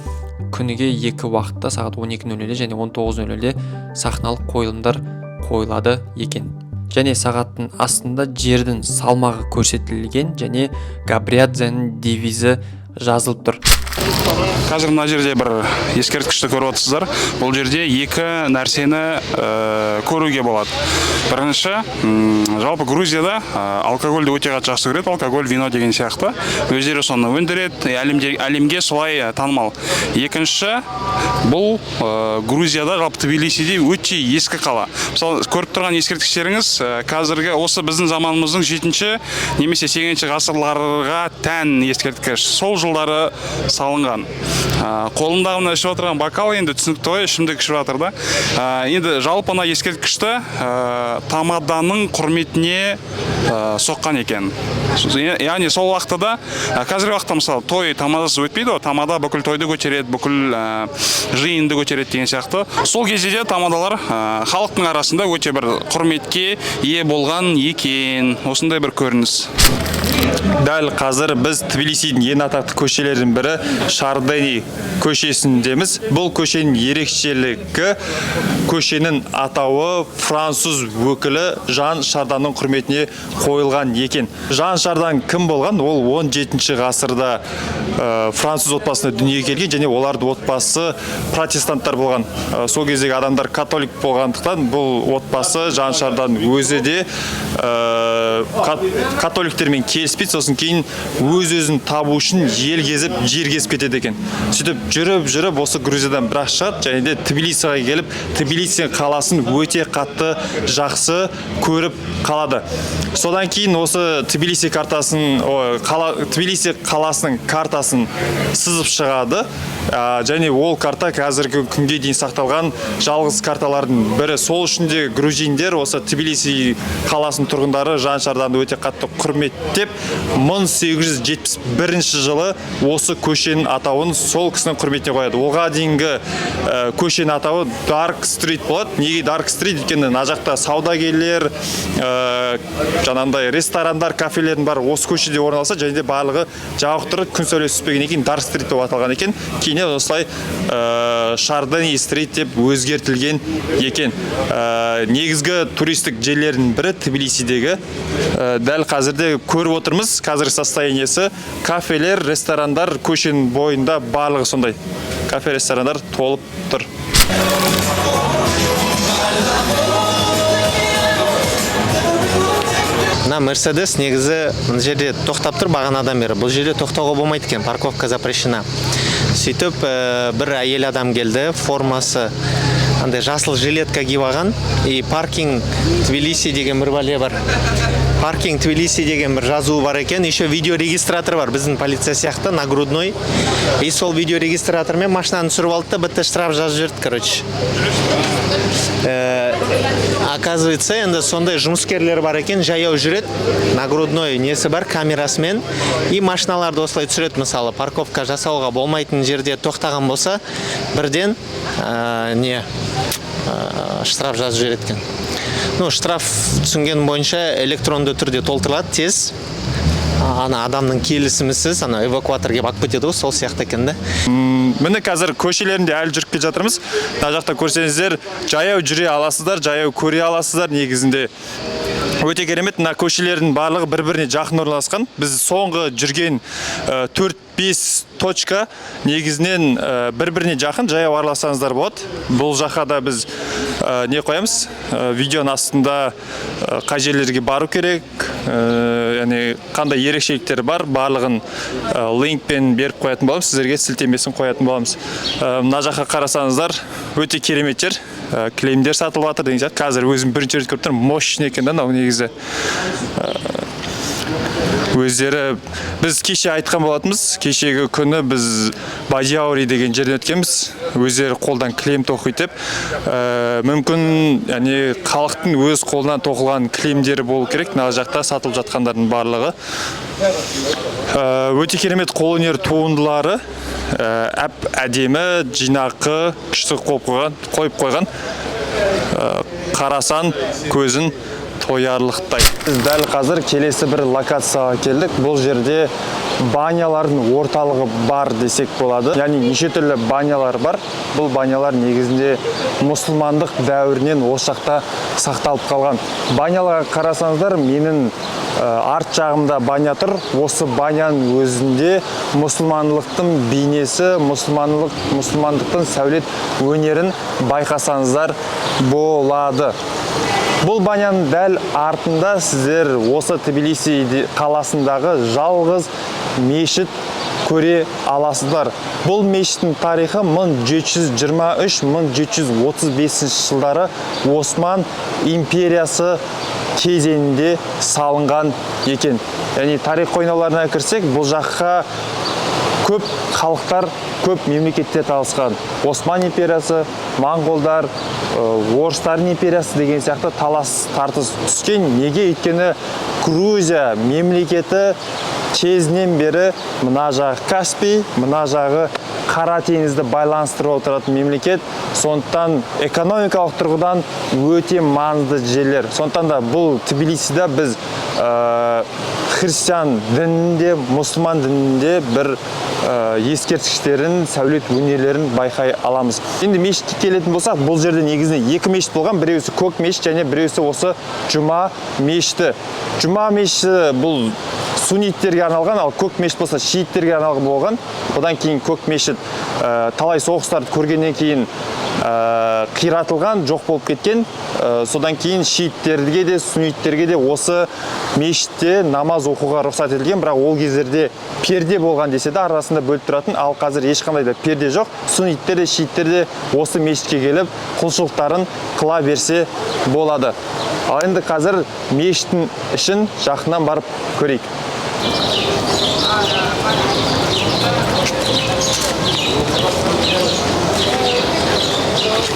күніге 2 уақытта сағат 12:00 және 19:00-де сахналық қойылымдар қойылады екен. Және сағаттың астында жердің салмағы көрсетілген және Габриадзенің девизі жазылып тұр. Қазір мына жерде бір ескерткішті көріп отырсыздар. Бұл жерде екі нәрсені көруге болады. Бірінші, жалпы Грузияда алкогольді өте жақсы көреді, алкоголь, вино деген сияқты. Өздері соны өндіреді, әлемге солай танымал. Екінші, бұл Грузияда, жалпы Тбилисиде өте ескі қала. Мысалы, көріп тұрған ескерткіштеріңіз қазіргі осы біздің заманымыздың 7-ші немесе 8-ші ғасырларға тән ескерткіш. Сол жылдары салынған. Қолымдағы мына ішіп отырған бокал енді түсінікті ғой, ішімдік ішіп жатыр да. Енді жалпы мына ескерткішті тамаданың құрметіне соққан екен. Яғни сол уақытта, қазіргі уақытта мысалы той тамадасыз өтпейді ғой, тамада бүкіл тойды көтереді, бүкіл жиынды көтереді деген сияқты. Сол кезде де тамадалар халықтың арасында өте бір құрметке ие болған екен. Осындай бір көрініс. Дәл қазір біз Тбилисидің ең атақты көшелердің бірі Шардени көшесіндеміз. Бұл көшенің ерекшелігі, көшенің атауы француз өкілі Жан Шарданның құрметіне қойылған екен. Жан Шардан кім болған? Ол 17-ші ғасырда француз отбасына дүниеге келген және олардың отбасы протестанттар болған. Сол кездегі адамдар католик болғандықтан бұл отбасы Жан Шардан өзі де католиктермен келіспейді, сосын кейін өз-өзін табу үшін ел кезіп, жер кезіп кетеді екен. Сөйтіп жүріп осы Грузиядан бірақ шығады, және де Тбилисиға келіп, Тбилиси қаласын өте қатты жақсы көріп қалады. Содан кейін осы Тбилиси қаласының картасын сызып шығады, және ол карта қазіргі күнге дейін сақталған жалғыз карталардың бірі. Сол үшін де грузиндер осы Тбилиси қаласының тұрғындары Жан Шарданды өте қатты құрметтеп, 1871 жылы осы көшенің атауын сол кісінің құрметіне қояды. Оға дейінгі көшенің атауы Dark Street болады. Неге Dark Street? Өйткені мына жақта саудагерлер, жаңағындай ресторандар, кафелердің бар осы көшеде орналасса, және де барлығы жауықтырып күн сәулесі түспегеннен кейін Dark Street деп аталған екен. Кейіннен осылай Шардени Street деп өзгертілген екен. Негізгі туристік жерлердің бірі Тбилисидегі. Дәл қазірде көріп отырмыз, қазіргі состояниесі кафелер, ресторандар көшенің бойында барлығы сондай. Кафе, ресторандар толып тұр. Мына Мерседес негізі мына жерде тоқтап тұр бағанадан бері. Бұл жерде тоқтауға болмайды екен, парковка запрещена. Сөйтіп бір әйел адам келді, формасы андай жасыл жилетка киіп алған, и паркинг Тбилиси деген бір бәле бар. Паркинг Тбилиси деген бір жазуы бар екен, еще видеорегистратор бар, біздің полиция сияқты, нагрудной. И сол видеорегистратормен машинаны түсіріп алды да, бітті штраф жазып жіберді, короче. Оказывается, енді сондай жұмыскерлер бар екен, жаяу жүреді, нагрудной несі бар, камерасымен, и машиналарды осылай түсіреді, мысалы, парковка жасауға болмайтын жерде тоқтаған болса, бірден штраф жазып жібереді екен. Ну, штраф түсінген бойынша электронды түрде толтырылады тез. ана адамның келісімісіз ана эвакуатор келіп алып кетеді ғой, сол сияқты екен да. Міне қазір көшелерінде әлі жүріп келе жатырмыз. Мына жақта көрсеңіздер, жаяу жүре аласыздар, жаяу көре аласыздар. Негізінде өте керемет. Мына көшелердің барлығы бір-біріне жақын орналасқан. Біз соңғы жүрген 4-5 точка негізінен бір-біріне жақын, жаяу араласаңыздар болады. Бұл жаққа да біз не қоямыз? Видеоның астында қай жерлерге бару керек, яғни қандай ерекшеліктері бар, барлығын линкпен беріп қоятын боламыз, сіздерге сілтемесін қоятын боламыз. Мына жаққа қарасаңыздар, өте керемет жер. Кілемдер сатылып жатыр деген сияқты. Қазір өзім бірінші рет көріп тұрмын, мощный екен да, мынау негізі. Өздері біз кеше айтқан болатынбыз, кешегі күні біз Бадияури деген жерден өткенбіз. Өздері қолдан кілем тоқиды деп, мүмкін яғни халықтың өз қолынан тоқылған кілемдері болу керек. Мына жақта сатылып жатқандардың барлығы. Өте керемет қолөнер туындылары, әдемі, жинақы, күшті қойып қойған. Қарасан көзін тоярлықтай. Біз дәл қазір келесі бір локацияға келдік. Бұл жерде банялардың орталығы бар десек болады. Яғни неше түрлі банялар бар. Бұл банялар негізінде мұсылмандық дәуірінен осы жақта сақталып қалған. Баняларға қарасаңыздар, менің арт жағымда баня тұр. Осы баняның өзінде мұсылмандықтың бейнесі, мұсылмандықтың сәулет өнерін байқасаңыздар болады. Бұл баняның дәл артында сіздер осы Тбилиси қаласындағы жалғыз мешіт көре аласыздар. Бұл мешіттің тарихы 1723-1735 жылдары Осман империясы кезеңінде салынған екен. Яғни тарих қойнауларына кірсек, бұл жаққа көп халықтар, көп мемлекеттер таласқан. Осман империясы, Монғолдар, Орыстардың империясы деген сияқты талас тартыс түскен. Неге? Өйткені Грузия мемлекеті кезінен бері мына жағы Каспий, мына жағы Қара теңізді байланыстырып отыратын мемлекет. Сондықтан экономикалық тұрғыдан өте маңызды жерлер. Сондықтан да бұл Тбилисида біз христиан дінінде, мұсылман дінінде бір ескерткіштерін, сәулет өнерлерін байқай аламыз. Енді мешітке келетін болсақ, бұл жерде негізінде екі мешіт болған, біреусі көк мешіт және біреусі осы жұма мешіті. Жұма мешіті бұл сунниттерге арналған, ал көк мешіт болса шииттерге арналған болған. Одан кейін көк мешіт талай соғыстарды көргеннен кейін қиратылған, жоқ болып кеткен. Содан кейін шииттерге де, сунниттерге де осы мешітте намаз оқуға рұқсат етілген, бірақ ол кездерде перде болған десе де арасында бөліп тұратын, ал қазір ешқандай да перде жоқ. Сунниттер де, шииттер де осы мешітке келіп құлшылықтарын қыла берсе болады. Ал енді қазір мешіттің ішін жақыннан барып көрейік.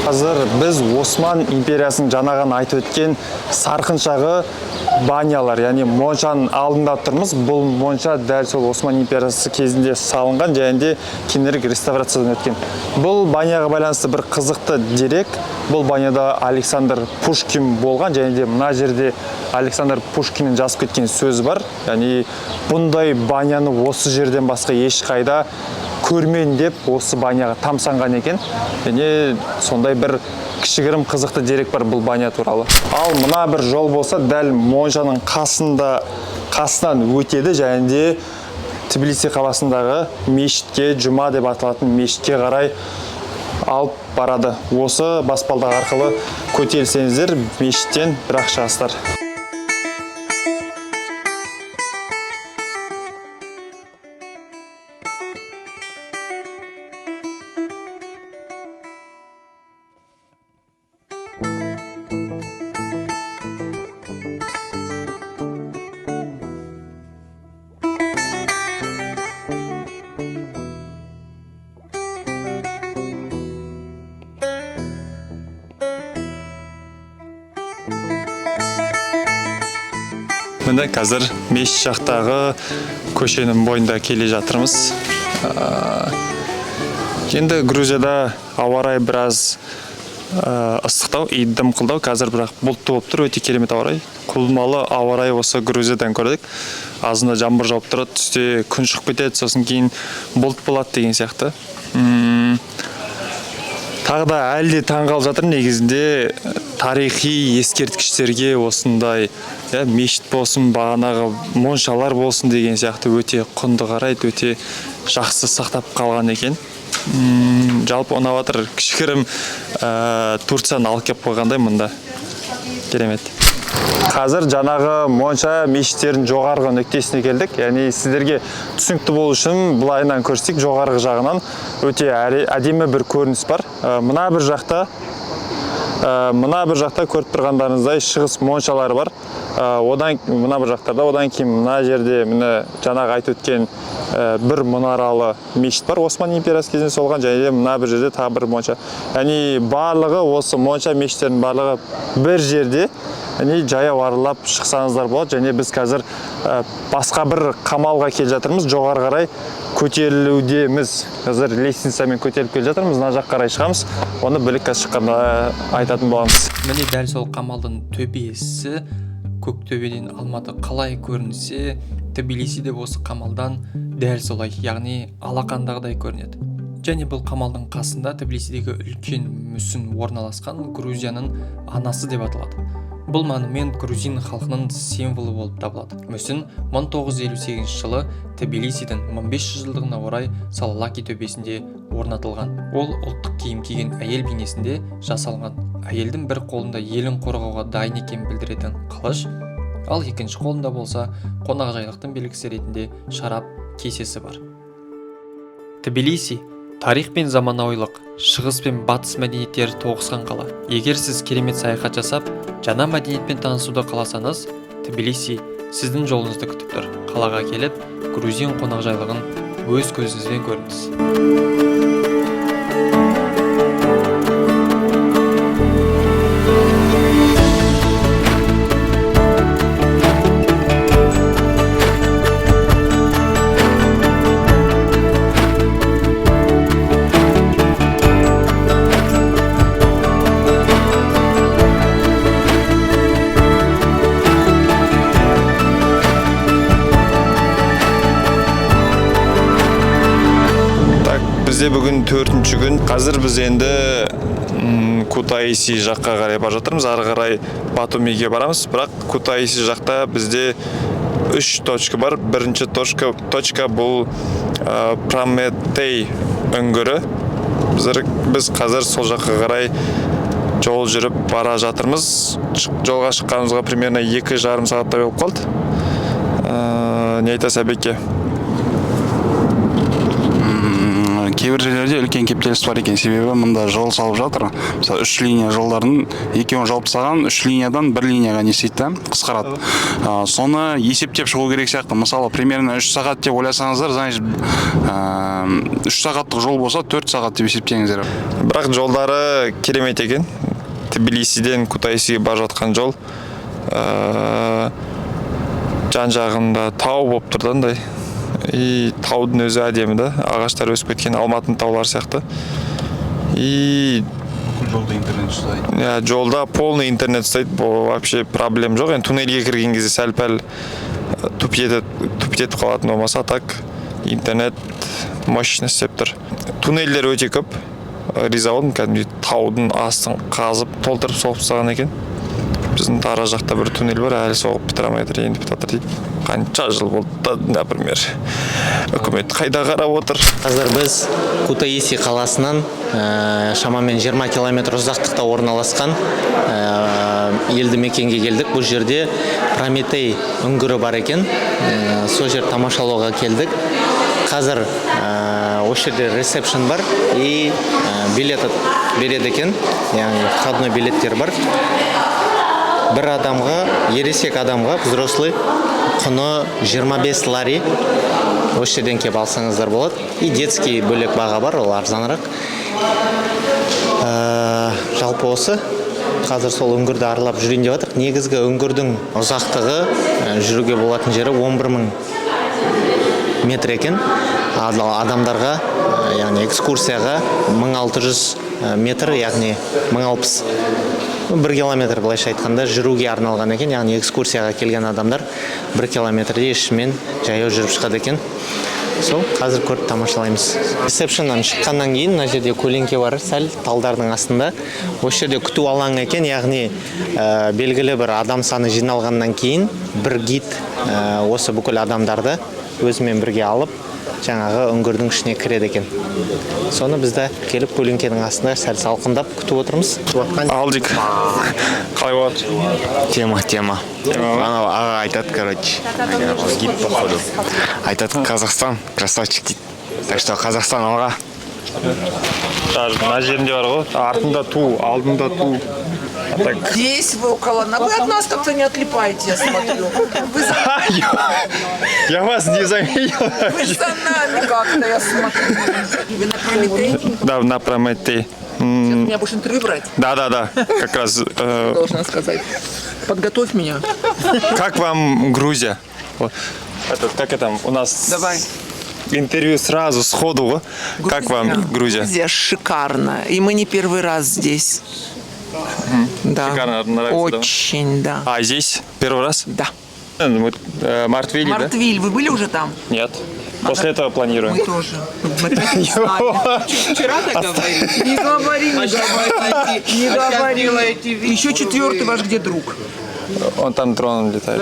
Қазір біз Осман империясының жаңағын айтып өткен сарқыншағы банялар, яғни моншаның алдында тұрмыз. Бұл монша дәл сол Осман империясы кезінде салынған, және де кейінірек реставрациядан өткен. Бұл баняға байланысты бір қызықты дерек. Бұл баняда Александр Пушкин болған, және де мына жерде Александр Пушкиннің жазып кеткен сөзі бар. Яғни бұндай баняны осы жерден басқа ешқайда көрмен деп осы баняға тамсанған екен. Және сондай бір кішігірім қызықты дерек бар бұл баня туралы. Ал мына бір жол болса, дәл моншаның қасынан өтеді, және де Тбилиси қаласындағы мешітке, жұма деп аталатын мешітке қарай алып барады. Осы баспалдақ арқылы көтерілсеңіздер, мешіттен бір-ақ шығасыздар. Міне қазір мешіт жақтағы көшенің бойында келе жатырмыз. Енді Грузияда ауа райы біраз ыстықтау, дым қылдау. Қазір бірақ бұлтты болып тұр, өте керемет ауа райы. Құбылмалы ауа райы осы Грузиядан көрдік. азында жаңбыр жауып тұрады, түсте күн шығып кетеді, сосын кейін бұлт болады деген сияқты. Тағы да әлде таңғалып жатыр негізінде тарихи ескерткіштерге осындай мешіт болсын, бағанағы моншалар болсын деген сияқты өте құнды қарайды, өте жақсы сақтап қалған екен. Жалпы ұнап жатыр, кішігірім Турцияны алып келіп қойғандай мұнда. Керемет. Қазір жаңағы монша мешіттердің жоғарғы нүктесіне келдік. Яғни сіздерге түсінікті болу үшін былайынан көрсетейік, жоғарғы жағынан өте әдемі бір көрініс бар. Мына бір жақта көріп тұрғандарыңыздай шығыс моншалары бар. Мына бір жақтарда, одан кейін мына жерде жаңағы айтып өткен бір мұнаралы мешіт бар. Осман империясы кезінде солған, және де мына бір жерде тағы бір монша. Яғни барлығы осы монша мешіттердің барлығы бір жерде жаяу аралап шықсаңыздар болады. Және біз қазір басқа бір қамалға келе жатырмыз, жоғары қарай көтерілудеміз. Қазір лестницамен көтеріліп келе жатырмыз, мына жақ қарай шығамыз. Оны бөлек шыққанда айтатын боламыз. Міне дәл сол қамалдың төбесі Көктөбеден Алматы қалай көрінсе, Тбилисиде осы қамалдан дәл солай, яғни алақандағыдай көрінеді. Және бұл қамалдың қасында Тбилисидегі үлкен мүсін орналасқан, Грузияның анасы деп аталады. Бұл монумент грузин халқының символы болып табылады. Мүсін 1958 жылы Тбилисидің 1500 жылдығына орай Салалаки төбесінде орнатылған. Ол ұлттық киім киген әйел бейнесінде жасалған. Әйелдің бір қолында елін қорғауға дайын екенін білдіретін қылыш, ал екінші қолында болса қонақжайлықтың белгісі ретінде шарап кесесі бар. Тбилиси тарих пен заманауилық, шығыс пен батыс мәдениеттері тоғысқан қала. Егер сіз керемет саяхат жасап, жаңа мәдениетпен танысуды қаласаңыз, Тбилиси сіздің жолыңызды күтіп тұр. Қалаға келіп, грузин қонақжайлығын өз көзіңізбен көріңіз. Бізде бүгін 4-ші күн. Қазір біз енді Кутаиси жаққа қарай бара жатырмыз. Ары қарай Батумиге барамыз. Бірақ Кутаиси жақта бізде 3 точка бар. Бірінші точка бұл Прометей үңгірі. Біз қазір сол жаққа қарай жол жүріп бара жатырмыз. Жолға шыққанымызға примерно 2,5 сағаттай болып қалды. Не айтасыз, Әбеке? Кейбір жерлерде үлкен кептеліс бар екен, себебі мұнда жол салып жатыр. Мысалы 3 линия жолдардың екеуін жауып тастаған, 3 линиядан 1 линияға не істейді, қысқарады. Соны есептеп шығу керек сияқты. Мысалы, примерно 3 сағат деп ойласаңыздар, значит 3 сағаттық жол болса 4 сағат деп есептеңіздер. Бірақ жолдары керемет екен. Тбилисиден Кутаисиге бара жатқан жол. Жан-жағында тау болып тұрдандай. И таудың өзі әдемі да, ағаштар өсіп кеткен Алматының таулары сияқты. И жолда интернет ұстайды. Жолда полный интернет ұстайды, бұл вообще проблем жоқ. Туннельге кірген кезде сәл-пәл түптетіп қалатын болмаса, так интернет мощно істеп тұр. Туннельдер өте көп. Риза болдым, кәдімгідей таудың астын қазып толтырып соғып тастаған екен. Біздің тара жақта бір туннель бар, әлі соғып бітіре алмай тұр, енді бітіп дейді. Қанша жыл болды, например. Үкімет қайда қарап отыр? Қазір біз Кутаиси қаласынан шамамен 20 километр ұзақтықта орналасқан елді мекенге келдік. Бұл жерде Прометей үңгірі бар екен. Сол жер тамашалауға келдік. Қазір осы жерде ресепшн бар и билет береді екен. Яғни входной билеттер бар. Бір адамға, ересек адамға, взрослый, құны 25 лари. Осы жерден кеп алсаңыздар болады. И детский бөлек баға бар, ол арзанырақ. Жалпы осы. Қазір сол үңгірді аралап жүрейін деп жатыр. Негізгі үңгірдің ұзақтығы жүруге болатын жері 11.000 метр екен. Адамдарға, яғни экскурсияға 1600 метр, яғни 1060 1 километр былайша айтканда жүруге арналган экен, яғни экскурсияға келген адамдар 1 километрде ішімен жаяу жүріп шығады екен. Сол, қазір көріп тамашалаймыз. Ресепшннан шыққаннан кейін мына жерде көлеңке бар, сәл талдардың астында. Осы жерде күту алаңы екен, яғни белгілі бір адам саны жиналғаннан кейін бір гид осы бүкіл адамдарды өзімен бірге алып, жаңағы үңгірдің ішіне кіреді екен. Соны бізді келіп көлеңкенің астында сәл салқындап күтіп отырмыз. Алдик, қалай болады? Тема. Анау аға айтады, короче. Гид походу. Айтады, Қазақстан, красавчик дейді. Так что Қазақстан алға. Даже мына жерінде бар ғой, артында ту, алдында ту. Здесь вы около... Вы от нас как-то не отлипаете, я смотрю. Я вас не заметил. Вы за нами как-то, я смотрю. Вы на Прометей? Да, на Прометей. Меня будешь интервью брать? Да, как раз. Должна сказать. Подготовь меня. Как вам Грузия? Как это у нас? Давай. Интервью сразу, сходу. Как вам Грузия? Грузия шикарно. И мы не первый раз здесь. Да. Шикарно, нравится, очень, да. А здесь первый раз? Да. Мартвиль, да? Мартвиль, вы были уже там? Нет. После этого планируем. Мы тоже. Вчера так говорили? Не говори. Еще 4-й ваш где друг? Он там дроном летает.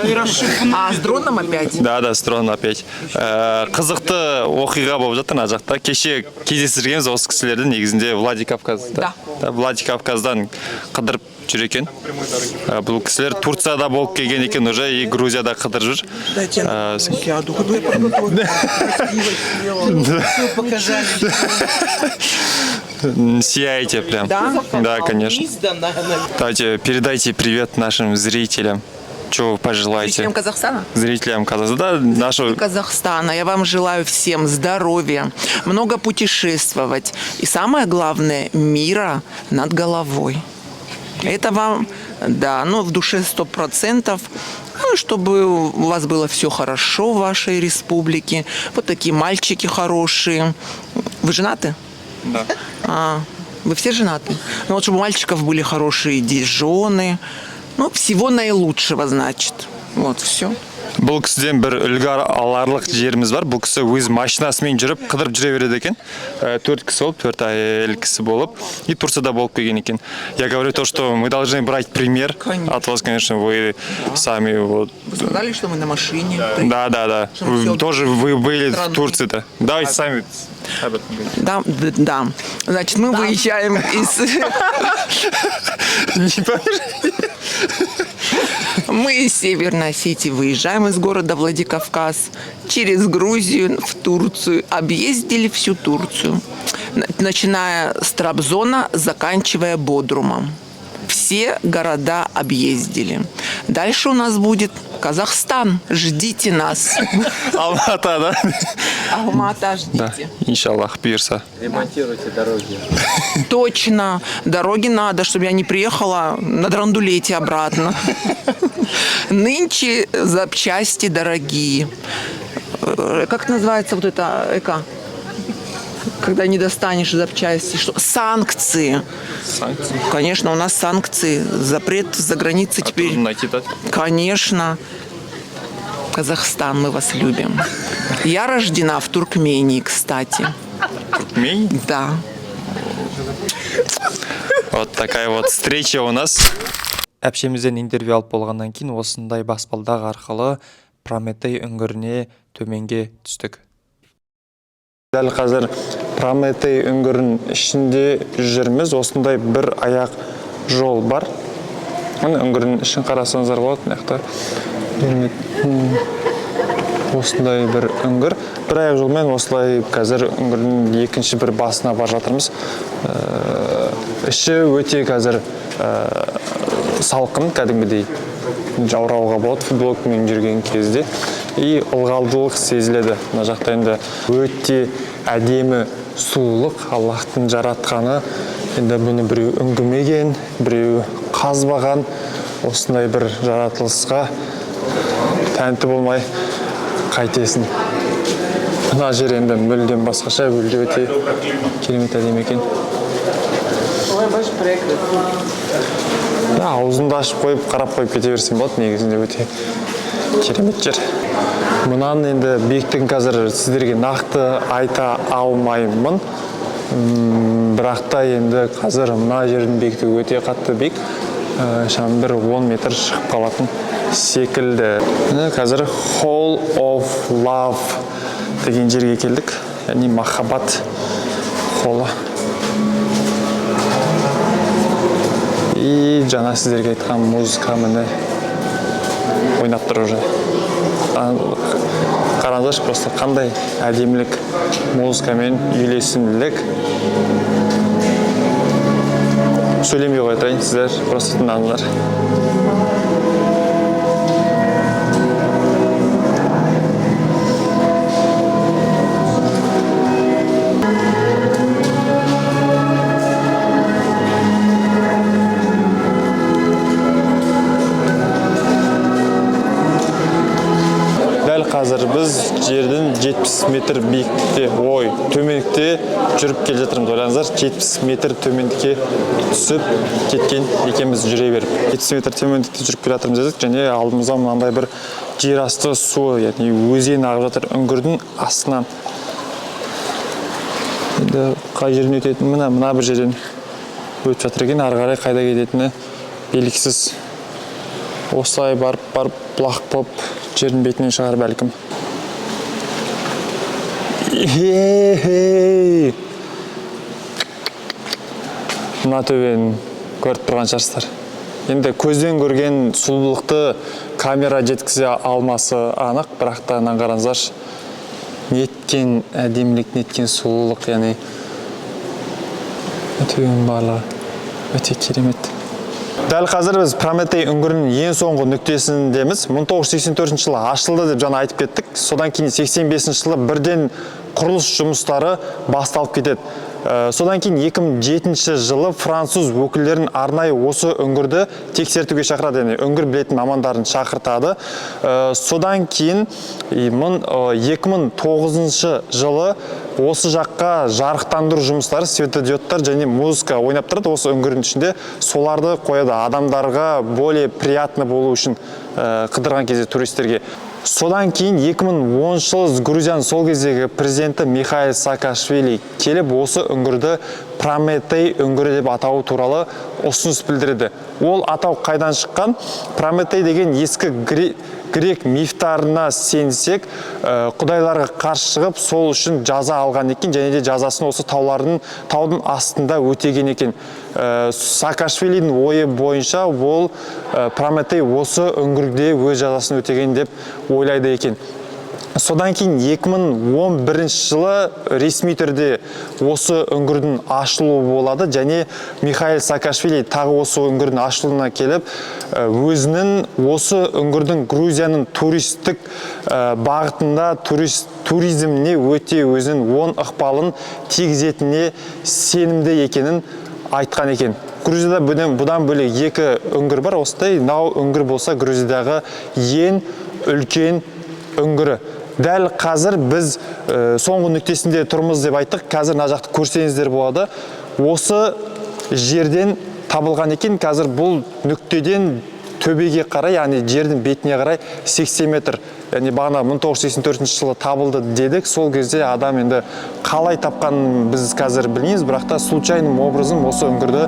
А, с дроном опять? Да, с дроном опять. Қызықты оқиға болып жатыр мына жақта. Кеше кездестіргенбіз осы кісілерді негізінде Владикавказда. Владикавказдан қыдырып жүр екен. Бұл кісілер Турцияда болып келген екен уже и Грузияда қыдырып жүр. Дайте сяду. Показали. Сияете прям. Да, конечно. Давайте передайте привет нашим зрителям. Что вы пожелаете? Зрителям Казахстана? Зрителям Казахстана. Нашего Казахстана. Я вам желаю всем здоровья, много путешествовать. И самое главное, мира над головой. Это вам, да, в душе 100%. Ну, чтобы у вас было все хорошо в вашей республике. Вот такие мальчики хорошие. Вы женаты? Да. Вы все женаты? Ну вот, чтобы у мальчиков были хорошие жены. Всего наилучшего, значит. Вот, все. Бұл кісіден бір үлгі аларлық жеріміз бар. Бұл кісі өз машинасымен жүріп, қыдырып жүре береді екен. 4 кісі болып, 4 әйел кісі болып. И Турцияда болып келген екен. Я говорю то, что мы должны брать пример от вас, конечно, вы сами. Вот. Вы сказали, что мы на машине. Да. Вы были в Турции-то. Давайте сами. Да. Значит, мы выезжаем из... Мы из Северной Осетии выезжаем из города Владикавказ через Грузию в Турцию. Объездили всю Турцию. Начиная с Трабзона, заканчивая Бодрумом. Все города объездили. Дальше у нас будет Казахстан. Ждите нас. Алмата, да? Алмата, ждите. Да, иншаллах, пирса. Ремонтируйте дороги. Точно. Дороги надо, чтобы я не приехала на драндулете обратно. Нынче запчасти дорогие. Как называется вот это когда не достанешь запчасти? Что? Санкции. Санкции? Конечно, у нас санкции. Запрет за границей теперь. Найти-то? Конечно. Казахстан, мы вас любим. Я рождена в Туркмении, кстати. Туркмении? Да. Вот такая вот встреча у нас. Әпшемізден интервью алып болғаннан кейін осындай баспалдақ арқылы Прометей үңгіріне төменге түстік. Дәл қазір Прометей үңгірінің ішінде жүрміз. Осындай бір аяқ жол бар. Үңгірінің ішін қарасаңыздар болады, мына осындай бір үңгір. Бір аяқ жолмен осылай қазір үңгірдің екінші бір басына бар жатырмыз. Іші өте қазір салқын, кәдімгідей жаурауға болады футболкамен жүрген кезде. И ылғалдылық сезіледі. Мына жақта енді өте әдемі сұлулық, Аллахтың жаратқаны. Енді бұны біреу үңгімеген, біреу қазбаған, осындай бір жаратылысқа тәнті болмай қайтесің. Мына жер енді мүлдем басқаша, мүлде өте керемет әдемі екен. Аузыңды ашып қойып, қарап қойып кете берсең болады, негізінде өте керемет жер. Мұнан енді биіктігін қазір сіздерге нақты айта алмаймын. Бірақ та енді қазір мына жердің биіктігі өте қатты биік. Шам бір 10 метр шығып қалатын секілді. Қазір Hall of Love деген жерге келдік. Яғни махаббат холы. И жаңа сіздерге айтқан музыка міне ойнап тұр уже. Қараңыздаршы, просто қандай әдемілік, музыкамен үйлесімділік. Сөйлемей қоятайын, сіздер просто тыңдаңыздар. Дәл қазір біз жердің 70 метр биіктікте, төмендікте жүріп келе жатырмыз. Ойлаңыздар, 70 метр төмендікке түсіп кеткен екенбіз жүре беріп. 70 метр төмендікте жүріп келе жатырмыз дедік, және алдымызда мынандай бір жер асты суы, яғни өзен ағып жатыр үңгірдің астынан. Енді қай жерден өтетін, мына бір жерден өтіп жатыр екен, ары қарай қайда кететіні белгісіз. Осылай барып бұлақ болып жердің бетінен шығар бәлкім. Мына төбені көріп тұрған шығарсыздар. Енді көзден көрген сұлулықты камера жеткізе алмасы анық, бірақ та қараңыздаршы. Неткен әдемілік, неткен сұлулық, яғни төбенің барлығы өте керемет. Дәл қазір біз Прометей үңгірінің ең соңғы нүктесіндеміз. 1984 жылы ашылды деп жаңа айтып кеттік. Содан кейін 85 жылы бірден құрылыс жұмыстары басталып кетеді. Содан кейін 2007 жылы француз өкілдерін арнайы осы үңгірді тексертуге шақырады, яғни үңгір білетін мамандарын шақыртады. Содан кейін 2009 жылы осы жаққа жарықтандыру жұмыстары, светодиодтар және музыка ойнап тұрады осы үңгірдің ішінде. Соларды қояды адамдарға более приятно болу үшін қыдырған кезде туристерге. Содан кейін 2010 жылы Грузияның сол кездегі президенті Михаил Саакашвили келіп осы үңгірді Прометей үңгірі деп атау туралы ұсыныс білдірді. Ол атау қайдан шыққан? Прометей деген ескі грек мифтарына сенсек, құдайларға қарсы шығып, сол үшін жаза алған екен, және де жазасын осы таудың астында өтеген екен. Саакашвилидің ойы бойынша ол Прометей осы үңгірде өз жазасын өтеген деп ойлайды екен. Содан кейін 2011 жылы ресми түрде осы үңгірдің ашылуы болады, және Михаил Саакашвили тағы осы үңгірдің ашылуына келіп, өзінің осы үңгірдің Грузияның туристік бағытында туризміне өте өзінің оң ықпалын тигізетініне сенімді екенін айтқан екен. Грузияда бұдан бөлек екі үңгір бар. Осындай Нау үңгір болса Грузиядағы ең үлкен үңгірі. Дәл қазір біз соңғы нүктесінде тұрмыз деп айттық. Қазір мына жақты көрсеңіздер болады. Осы жерден табылған екен. Қазір бұл нүктеден төбеге қарай, яғни жердің бетіне қарай 80 метр. Яғни бағана 1984 жылы табылды дедік. Сол кезде адам енді қалай тапқанын біз қазір білмейміз, бірақ та случайным образом осы үңгірді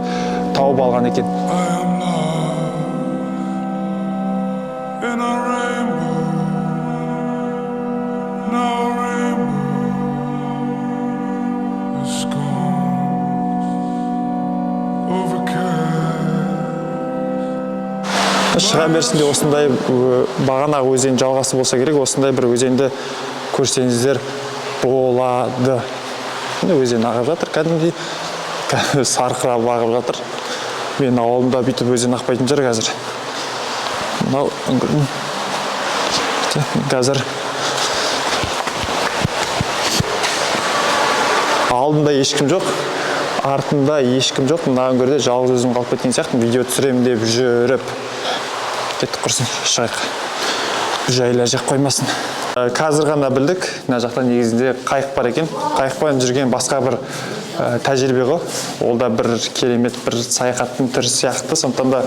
тауып алған екен. Шыға берсінде осындай бағанағы өзен жалғасы болса керек, осындай бір өзенді көрсеңіздер болады. Өзен ағып жатыр, кәдімгідей сарқырап ағып жатыр. Мен ауылымда бүйтіп өзен ақпайтын жер қазір. Мынау үңгірдің қазір алдында ешкім жоқ, артында ешкім жоқ. Мына үңгірде жалғыз өзім қалып кеткен сияқты, видео түсіремін деп жүріп кеттік, құрсын, шығайық. Жайлар жақ қоймасын. Қазір ғана білдік, мына жақта негізінде қайық бар екен. Қайықпен жүрген басқа бір тәжірибе ғой. Ол да бір керемет бір саяхаттың түрі сияқты. Сондықтан да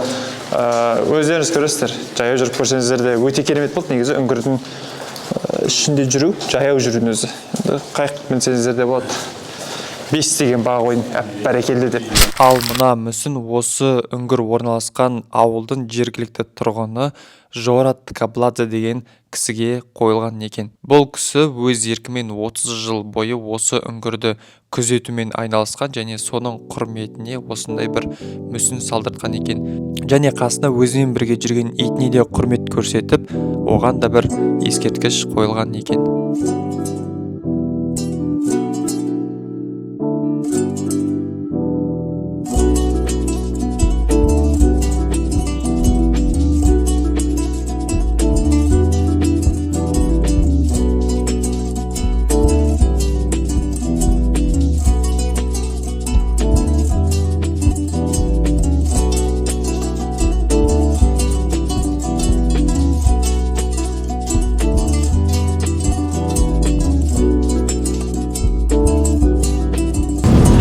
өздеріңіз көресіздер. Жаяу жүріп көрсеңіздер де өте керемет болды. Негізі үңгірдің ішінде жүру, жаяу жүрудің өзі. Қайық мінсеңіздер де болады. 5 деген баға қойын, бәрекелді деп. Ал мына мүсін осы үңгір орналасқан ауылдың жергілікті тұрғыны Жорат Ткабладзе деген кісіге қойылған екен. Бұл кісі өз еркімен 30 жыл бойы осы үңгірді күзетумен айналысқан және соның құрметіне осындай бір мүсін салдыртқан екен. Және қасына өзімен бірге жүрген итіне де құрмет көрсетіп, оған да бір ескерткіш қойылған екен.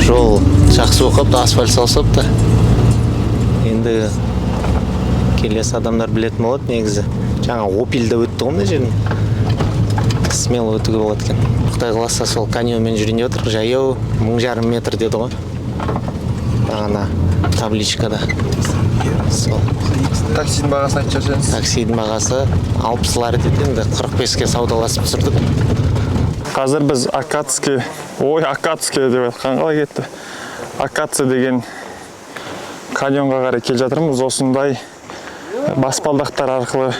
Жол жақсы оқыпты, асфальт салсыпты. Енді келесі адамдар білетін болады негізі. Жаңа Опельде өтті ғой мына жерін. Смело өтуге болады екен. Құдай қаласа сол каньонмен жүрейін деп отыр. Жаяу 1500 метр деді ғой. Бағана табличкада. Сол. Таксидің бағасын айтып жүрсеңіз. Таксидің бағасы 60 лар деді, енді 45-ке саудаласып түсірдік. Қазір біз Акацке деп айтқан қалай кетті. Акация деген каньонға қарай келе жатырмыз. Осындай баспалдақтар арқылы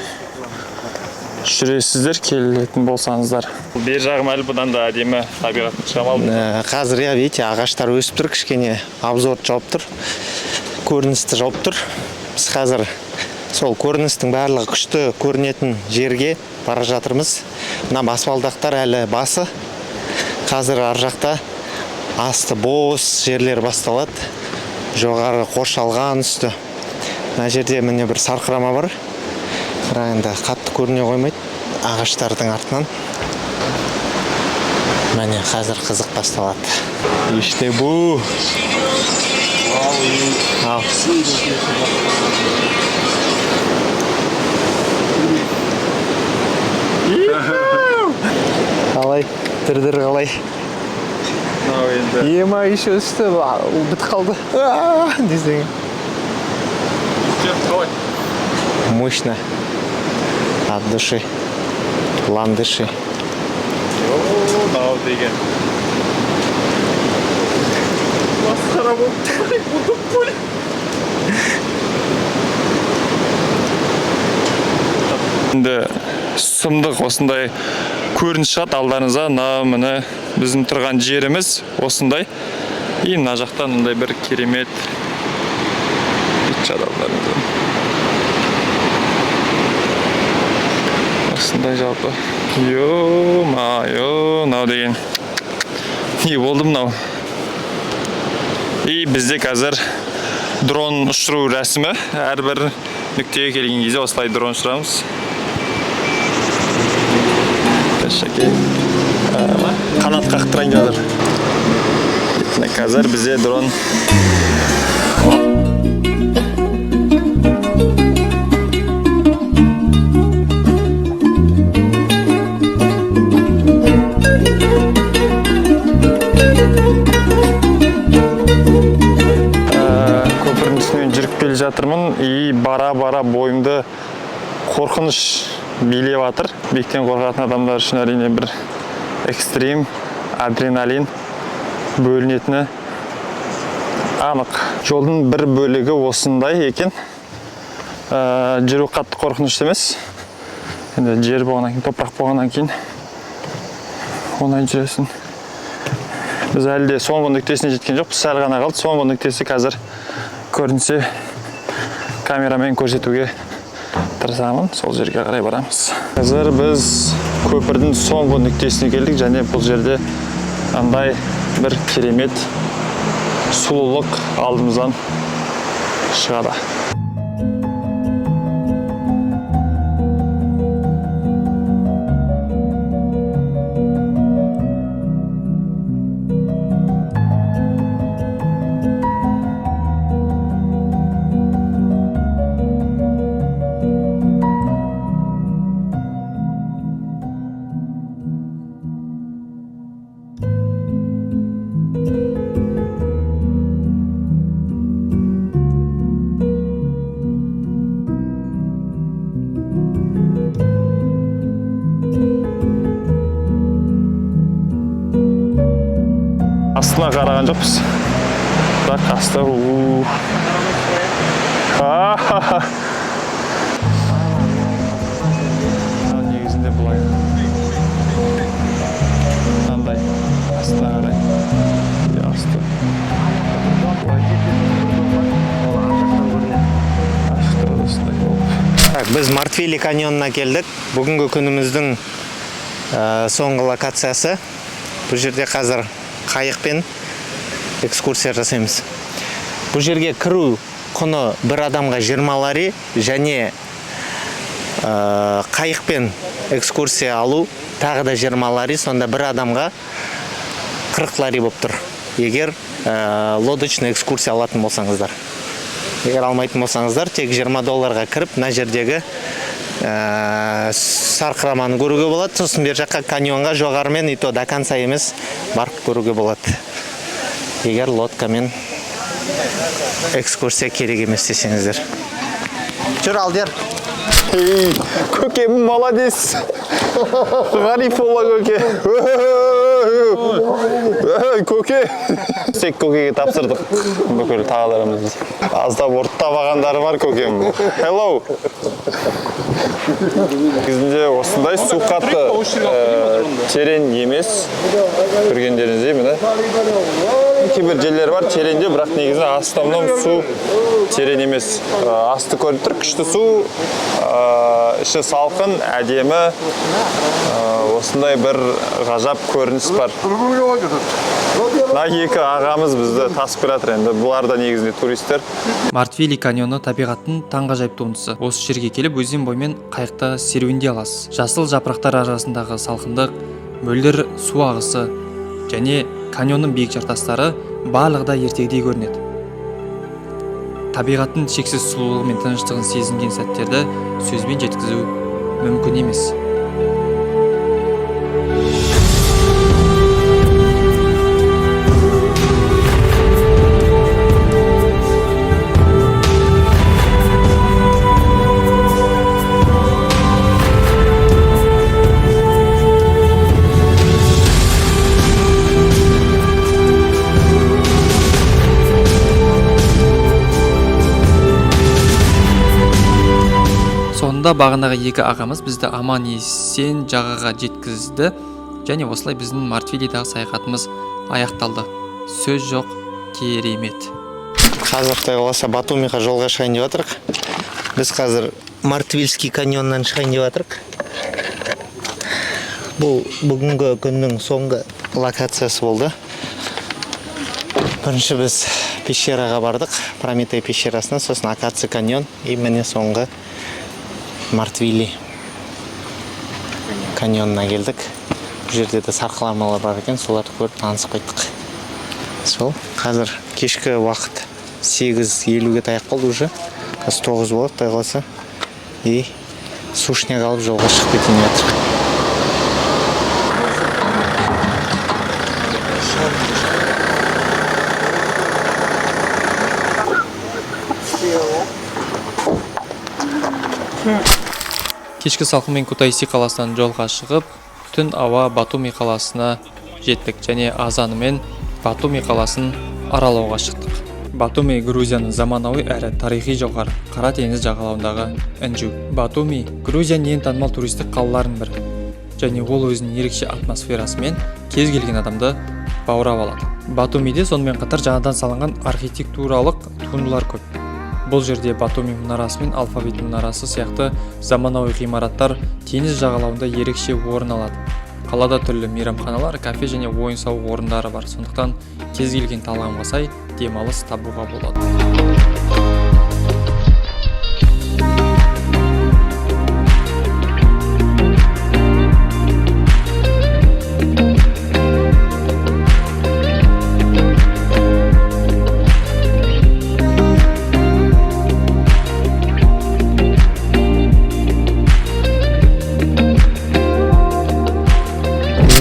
жүресіздер, келетін болсаңыздар. Бер жағым әлі бұдан да әдемі табиғаттың шамалы. Қазір видите, ағаштар өсіп тұр, кішкене обзор жауып тұр, көріністі жауып тұр. Біз қазір сол көріністің барлығы күшті көрінетін жерге бара жатырмыз. Мына баспалдақтар әлі басы. Қазір ар жақта асты бос жерлер басталады. Жоғары қоршалған үсті. Мына жерде міне бір сарқырама бар. Бірақ енді қатты көріне қоймайды ағаштардың артынан. Міне қазір қызық басталады. İşte bu. Ал. Қалай? Дір қалай? Ема еще үсті бітіп қалды. Десең. Мощно. От души. Ландыши. Мынау деген. Масқара болып бұлдық бұл. Енді сұмдық осындай көрініс шығады алдарыңызға. Міне біздің тұрған жеріміз осындай. И мына жақтан мындай бір керемет итжадалдарымыз. Осындай жалпы. Йо-майо, мынау деген. Не болды мынау? И бізде қазір дрон ұшыру рәсімі. Әрбір нүктеге келген кезде осылай дрон ұшырамыз. Қанат қақтырайын жатыр. Қазір бізде дрон. Көпірдің үстінен жүріп келе жатырмын. И бара-бара бойымды қорқыныш билеп жатыр. Бектен қорқатын адамдар үшін әрине бір экстрим, адреналин бөлінетіні анық. Жолдың бір бөлігі осындай екен. Жүру қатты қорқынышты емес. Енді жер болғаннан кейін, топырақ болғаннан кейін оңай жүресің. Біз әлі де соңғы нүктесіне жеткен жоқпыз, сәл ғана қалды. Соңғы нүктесі қазір көрінсе камерамен көрсетуге тырысамын. Сол жерге қарай барамыз. Қазір біз көпірдің соңғы нүктесіне келдік және бұл жерде андай бір керемет сұлулық алдымыздан шығады. барған жоқпыз. Бірақ асты негізінде былай андай астына қарай асты Біз Мартвили каньонына келдік. Бүгінгі күніміздің соңғы локациясы. Бұл жерде қазір қайықпен экскурсия жасаймыз. Бұл жерге кіру құны бір адамға 20 лари және қайықпен экскурсия алу тағы да 20 лари, сонда бір адамға 40 лари болып тұр. Егер лодочный экскурсия алатын болсаңыздар. Егер алмайтын болсаңыздар, тек $20 кіріп, мына жердегі сарқыраманы көруге болады. Сосын бер жаққа каньонға жоғарымен и то до конца емес барып көруге болады. Егер лодкамен экскурсия керек емес десеңіздер. Жүр, Алдияр. Көкем молодец. Ғариф ола көке. Көке. Сек көкеге тапсырдық. Бүкіл тағыларымыз. Аздап ұрттабағандары бар көкем. Hello. Кезінде осындай су қатты терең емес. Көргендеріңіздей міне. Кейбір жерлер бар тереңде, бірақ негізі астамнан су терең емес. Асты көріп тұр, күшті су, іші салқын, әдемі, осындай бір ғажап көрініс бар. Екі ағамыз бізді тасып келатыр енді, бұлар да негізінде туристер. Мартвили каньоны табиғаттың таңғажайып туындысы. Осы жерге келіп өзен бойымен қайықта серуенде аласыз. Жасыл жапырақтар арасындағы салқындық, мөлдір су ағысы және каньонның биік жартастары барлығы да ертегідей көрінеді. Табиғаттың шексіз сұлулығы мен тыныштығын сезінген сәттерді сөзбен жеткізу мүмкін емес. Сонда бағындағы екі ағамыз бізді аман есен жағаға жеткізді және осылай біздің Мартвилидағы саяхатымыз аяқталды. Сөз жоқ, керемет. Қазір Құдай қаласа Батумиға жолға шығайын деп жатырық. Біз қазір Мартвильский каньоннан шығайын деп жатырық. Бұл бүгінгі күннің соңғы локациясы болды. Бірінші біз пещераға бардық, Прометей пещерасына, сосын Акация каньон, и міне соңғы Мартвили каньонына келдік. Бұл жерде де сарқыламалар бар екен, соларды көріп танысып қайттық. Сол, қазір кешкі уақыт 8:50-ге таяқ қалды уже. Қазір 9 болады, Құдай қаласа. И сушняк алып жолға шығып кетейін деп жатырмын. Кешкі салқынмен Кутаиси қаласынан жолға шығып, түн ауа Батуми қаласына жеттік және азанымен Батуми қаласын аралауға шықтық. Батуми Грузияның заманауи әрі тарихи жоғары Қара теңіз жағалауындағы інжу. Батуми Грузияның ең танымал туристік қалаларының бірі және ол өзінің ерекше атмосферасымен кез келген адамды баурап алады. Батумиде сонымен қатар жаңадан салынған архитектуралық туындылар көп. Бұл жерде Батуми мұнарасы мен Алфавит мұнарасы сияқты заманауи ғимараттар теңіз жағалауында ерекше орын алады. Қалада түрлі мейрамханалар, кафе және ойын-сауық орындары бар. Сондықтан кез келген талғамға сай демалыс табуға болады.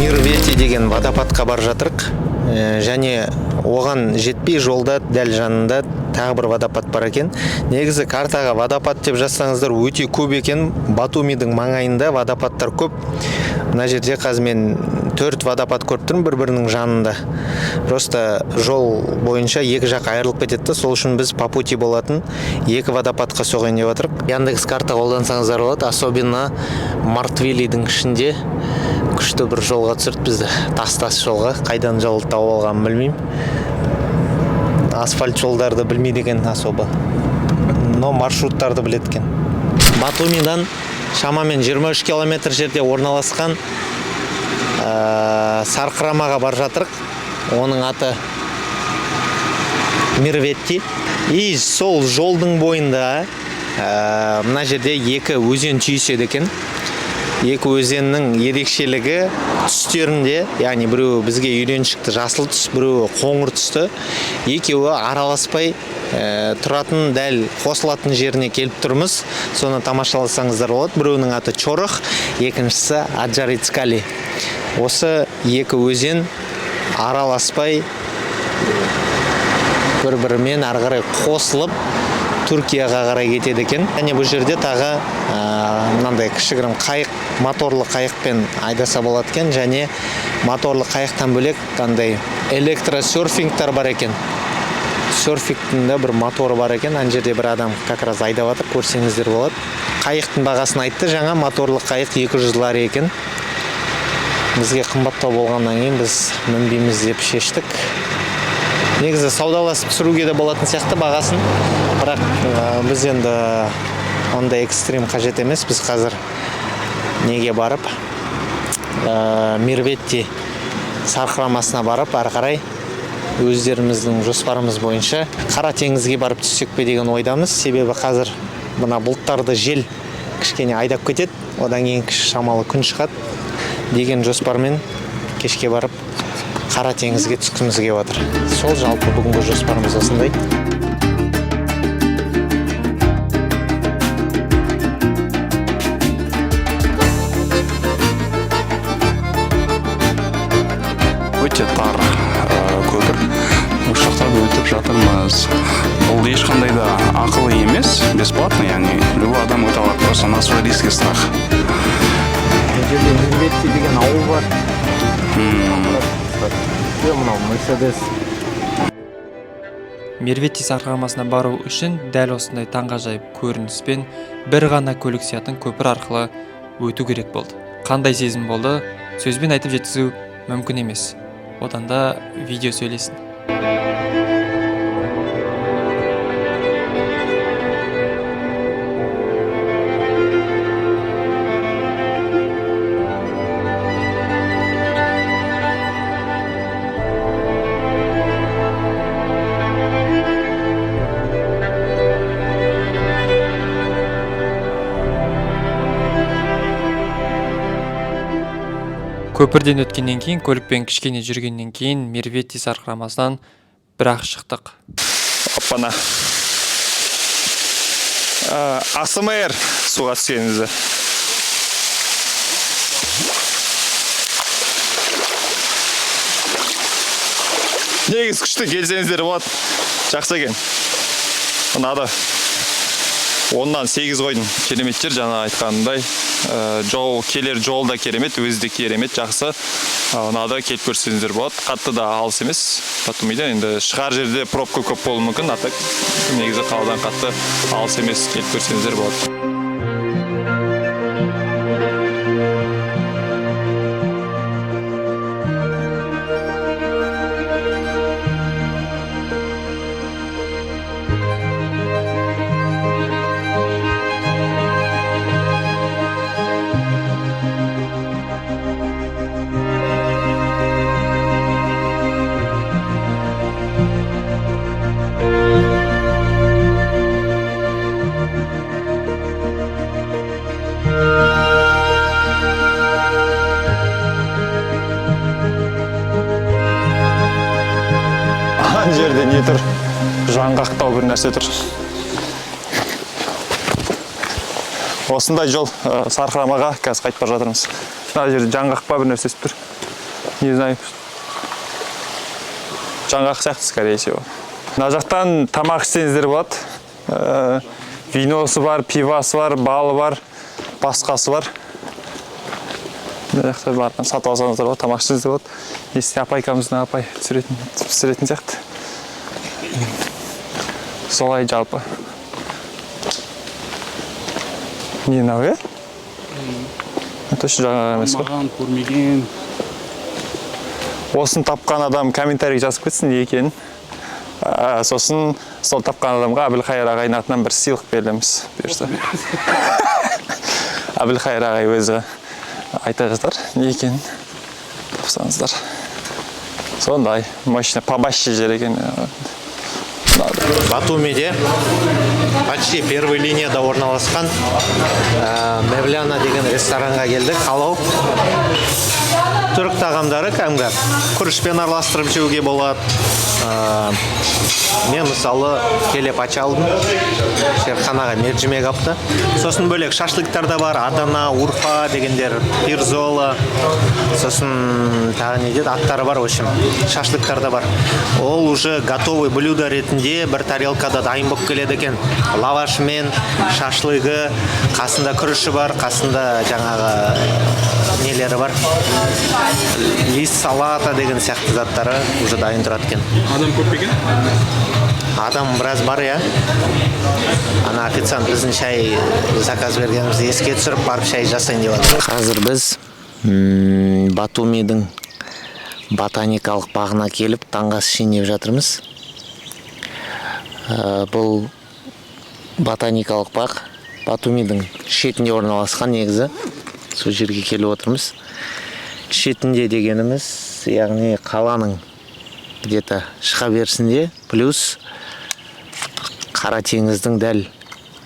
Мирвети деген водопадқа бар жатырық. және оған жетпей жолда дәл жанында тағы бір водопад бар екен. Негізі картаға водопад деп жазсаңыздар өте көп екен. Батумидің маңайында водопадтар көп. Мына жерде қазір мен 4 водопад көріп тұрмын бір-бірінің жанында. Просто жол бойынша екі жақ айырылып кетеді. Сол үшін біз по пути болатын екі водопадқа соғайын деп отырмық. Яндекс карта қолдансаңыздар болады. Особенно Мартвилидің ішінде күшті бір жолға түсірді бізді. Тас жолға. Қайдан жол тауып алғанын білмеймін. Асфальт жолдарды білмейді екен особо. Но маршруттарды біледі екен. Батумидан шамамен 23 километр жерде орналасқан Сарқырамаға бар жатырық. Оның аты Мирветти. И сол жолдың бойында мына жерде екі өзен түйіседі екен. Екі өзеннің ерекшелігі түстерінде, яғни біреуі бізге үйреншікті жасыл түс, біреуі қоңыр түсті. Екеуі араласпай тұратын дәл қосылатын жеріне келіп тұрмыз. Соны тамашаласаңыздар болады. Біреуінің аты Чорох, екіншісі Аджарицкали. Осы екі өзен араласпай бір-бірімен ары қарай қосылып Түркияға қарай кетеді екен. Және бұл жерде тағы мынандай кішігірім қайық, моторлы қайықпен айдаса болады екен, және моторлы қайықтан бөлек қандай электросерфингтар бар екен. Серфингтің де бір моторы бар екен. Ана жерде бір адам как раз айдап жатыр, көрсеңіздер болады. Қайықтың бағасын айтты, жаңа моторлы қайық 200 лари екен. Бізге қымбаттау болғаннан кейін біз мінбейміз деп шештік. Негізі саудаласып сүруге де болатын сияқты бағасын, бірақ біз енді ондай экстрим қажет емес. Біз қазір неге барып, Мирветти Сарқырамасына барып, ары қарай өздеріміздің жоспарымыз бойынша Қара теңізге барып түссек пе деген ойдамыз. Себебі қазір мына бұлттарды жел кішкене айдап кетеді, одан кейін шамалы күн шығады деген жоспармен кешке барып Қара теңізге түскіміз келіп отыр. Сол жалпы бүгінгі жоспарымыз осындай. Өте тар көпір. Осы жақта өтіп жатырмыз. Бұл ешқандай да ақылы емес, бесплатно, яғни любой адам өте алады. Просто на свой риск и страх. Бұл жерде Мирветти деген ауыл бар. Мирветти Сарқырамасына бару үшін дәл осындай таңғажайып көрініспен бір ғана көлік сиятын көпір арқылы өту керек болды. Қандай сезім болды, сөзбен айтып жеткізу мүмкін емес. Одан да видео сөйлесін. Көпірден өткеннен кейін, көлікпен кішкене жүргеннен кейін Мирветти Сарқырамасынан бір-ақ шықтық. Оппана. АСМР суға түскеніңізді. Негіз күшті келсеңіздер болады. Жақсы екен. Ұнады. 10-нан 8 қойдым. Керемет жер, жаңа айтқанымдай. Жол келер жол да керемет, өзі де керемет, жақсы. Ұнады, келіп көрсеңіздер болады. Қатты да алыс емес. Батумида енді шығар жерде пробка көп болуы мүмкін, атак негізі қаладан қатты алыс емес, келіп көрсеңіздер болады. Жерде не тұр? Жаңғақтау бір нәрсе тұр. Осындай жол Сарқырамаға қазір қайтып бара жатырмыз. Мына жерде жаңғақ па бір нәрсе тұр. Не знаю. жаңғақ сияқты, скорее всего. Мына жақтан тамақ ішсеңіздер болады. Виносы бар, пивасы бар, балы бар, басқасы бар. Мына жақта барған сатып алсаңыздар болады, тамақ ішсеңіздер болады. Есіне апайкамыздың апай пісіретін сияқты. Солай жалпы. Не мынау, е? Точно жаңағы емес қой. Маған көрмеген. Осын тапқан адам комментарий жазып кетсін не екенін. Сосын сол тапқан адамға Әбілқайыр ағайдың атынан бір сыйлық береміз. Әбілқайыр ағай өзі айта жатар не екенін тапсаңыздар. Сондай мощно побаще жер екен. Батумиде почти первый линияда орналасқан Мевляна деген ресторанға келдік. Халал түрік тағамдары кәдімгі күрішпен араластырып жеуге болады. Мен мысалы келіп аша алдым. Шерханаға мерджимек апты. Сосын бөлек шашлыктар да бар. Адана, Урфа дегендер, Пирзола. Сосын тағы не дейді, аттары бар, в общем. Шашлыктар да бар. Ол уже готовый блюдо ретінде бір тарелкада дайын болып келеді екен. Лавашымен, шашлыгы, қасында күріші бар, қасында жаңағы нелері бар. Лист салата деген сияқты заттары уже дайын тұрады екен. Адам көп пе екен? Адам біраз бар, я. Ана официант біздің шай заказ бергенімізді еске түсіріп, барып шай жасайын деп жатыр. Қазір біз Батумидің ботаникалық бағына келіп, таңғы ас ішейін деп жатырмыз. Бұл ботаникалық бақ Батумидің шетінде орналасқан негізі. Сол жерге келіп отырмыз. Шетінде дегеніміз, яғни қаланың где-то шыға берісінде, плюс Қара теңіздің дәл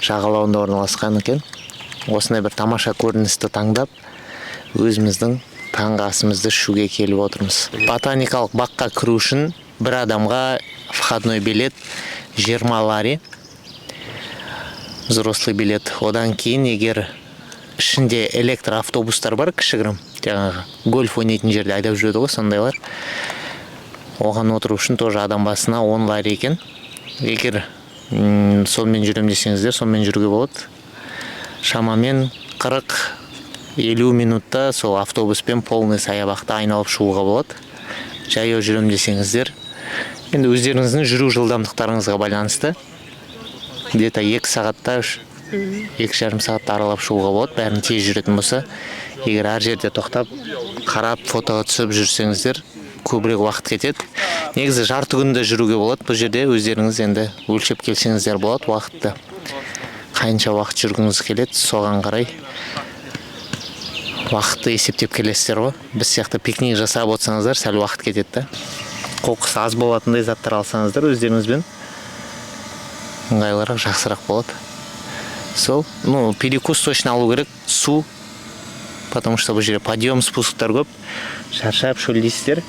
жағалауында орналасқан екен. Осындай бір тамаша көріністі таңдап, өзіміздің таңғы асымызды ішуге келіп отырмыз. Ботаникалық баққа кіру үшін бір адамға входной билет 20 лари. Взрослый билет. Одан кейін егер ішінде электроавтобустар бар, кішігірім, жаңағы гольф ойнайтын жерде айдап жүреді ғой, сондайлар. Оған отыру үшін тоже адам басына 10 лари екен. Егер сонымен жүрем десеңіздер, сонымен жүруге болады. Шамамен 40-50 минутта сол автобуспен полный саябақты айналып шығуға болады. Жаяу жүрем десеңіздер, енді өздеріңіздің жүру жылдамдықтарыңызға байланысты. Где-то 2 сағатта 2,5 сағатта аралап шығуға болады. Бәрін тез жүретін болса, егер әр жерде тоқтап, қарап, фотоға түсіп жүрсеңіздер, көбірек уақыт кетеді. Негізі жарты күнде жүруге болады. Бұл жерде өздеріңіз енді өлшеп келсеңіздер болады уақытты. Қанша уақыт жүргіңіз келеді, соған қарай уақытты есептеп келесіздер ғой. Біз сияқты пикник жасап отырсаңыздар, сәл уақыт кетеді. Қоқыс аз болатындай заттар алсаңыздар өздеріңізбен, ыңғайлырақ, жақсырақ болады. Сол, перекус точно алу керек, су, потому что бұл жерде подъем, спусктар көп, шаршап шөлдейсіздер.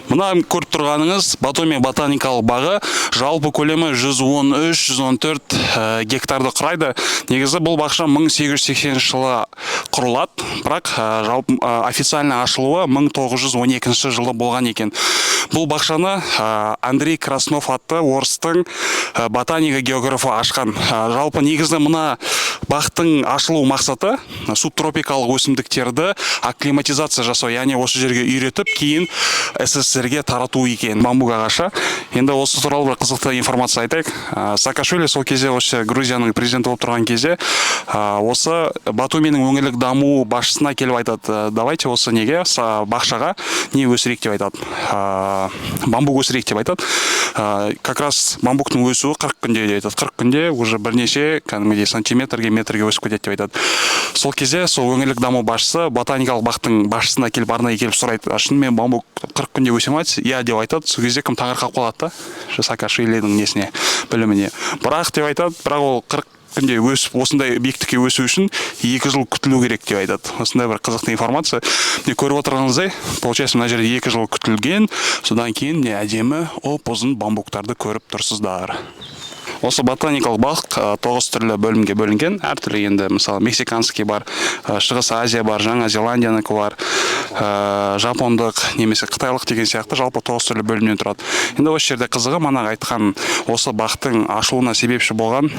Мына көріп тұрғаныңыз Батуми ботаникалық бағы жалпы көлемі 113-114 гектарды құрайды. Негізі бұл бақша 1880 жылы құрылады, бірақ жалпы официально ашылуы 1912 жылы болған екен. Бұл бақшаны Андрей Краснов атты орыстың ботаника географы ашқан. Жалпы негізі мына бақтың ашылу мақсаты субтропикалық өсімдіктерді акклиматизация жасау, яғни осы жерге үйретіп, кейін СССР-ге тарату екен. Бамбук ағашы. Енді осы туралы бір қызықты информация айтайық. Саакашвили сол кезде осы Грузияның президенті болып тұрған кезде осы Батуминың өңірлік даму басшысына келіп айтады, давайте осы неге бақшаға не өсірейік деп айтады. Бамбук өсірейік деп айтады. Как раз бамбуктың өсуі 40 күнде деп айтады. 40 күнде уже бірнеше сантиметрге, метрге өсіп кетеді деп айтады. Сол кезде сол өңірлік даму басшысы ботаникалық бақтың басшысына келіп арнайы келіп сұрайды, шынымен бамбук 40 күнде өсе ме? Я деп айтады. Сол кезде кім таңырқап қалады да? Саакашвилидің несіне, біліміне. Бірақ деп айтады, бірақ ол 40 күнде өсіп, осындай биіктікке өсу үшін 2 жыл күтілу керек деп айтады. Осындай бір қызықты информация. Көріп отырғаныңыздай, получается, мына жерде 2 жыл күтілген, содан кейін әдемі ұзын бамбуктарды көріп тұрсыздар. Осы ботаникалық бақ 9 түрлі бөлімге бөлінген. Әртүрлі енді мысалы мексиканский бар, Шығыс Азия бар, Жаңа Зеландиянікі бар, жапондық немесе қытайлық деген сияқты жалпы 9 түрлі бөлімнен тұрады. Енді осы жерде қызығы манағы айтқан осы бақтың ашылуына себепші болған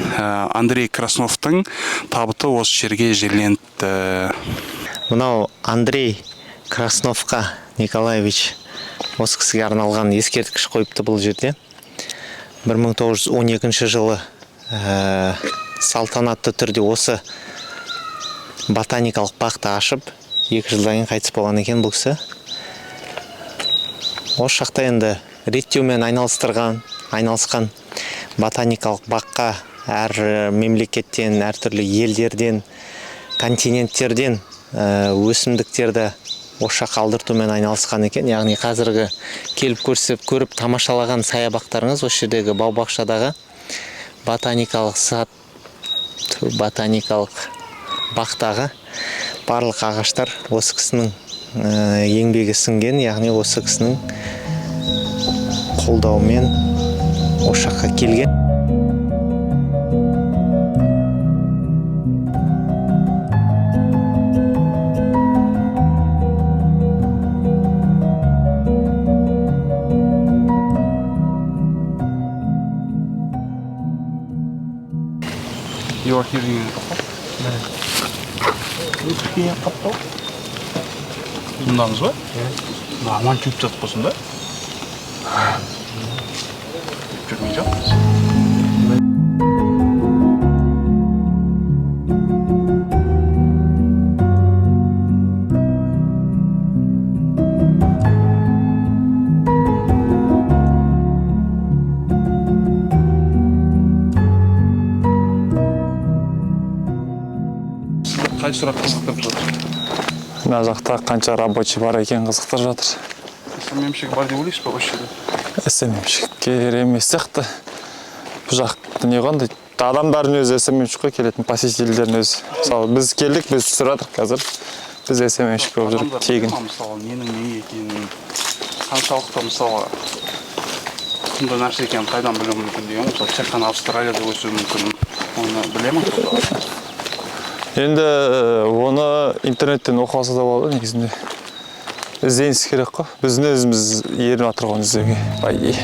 Андрей Красновтың табыты осы жерге жерленді. Мынау Андрей Красновқа Николаевич осы кісіге арналған ескерткіш қойыпты бұл жерде. 1912 жылы салтанатты түрде осы ботаникалық бақты ашып, 2 жылдан кейін қайтыс болған екен бұл кісі. Осы жақта енді реттеумен айналысқан ботаникалық баққа әр мемлекеттен, әртүрлі елдерден, континенттерден өсімдіктерді осы жаққа алдыртумен айналысқан екен. Яғни қазіргі келіп көріп тамашалаған саябақтарыңыз осы жердегі бау-бақшадағы ботаникалық бақтағы барлық ағаштар осы кісінің еңбегі сіңген, яғни осы кісінің қолдауымен осы жаққа келген. You are hearing a couple? Бұндамыз ба? Аман күйіп жатып болсын да? Жүрмей жатырмыз. Қай сұрақ қызықтырып жатыр? Мына жақта қанша рабочий бар екен қызықтырып жатыр. СММщик бар деп ойлайсыз ба осы жерде? СММщик керек емес сияқты. Бұл жақты не қандай? Адамдардың өзі СММщик қой, келетін посетительдердің өзі. Мысалы біз келдік, біз сұрадық қазір. Біз СММщик болып жүріп тегін. Мысалы ненің не екенін, қаншалықты мысалы құнды нәрсе екенін қайдан білуі мүмкін деген, мысалы тек қана Австралияда өсуі мүмкін. Оны біле ме? Енді оны интернеттен оқып алса да болады негізінде. Ізденіс керек қой. Біздің өзіміз ерініп отырған іздеуге. Бай.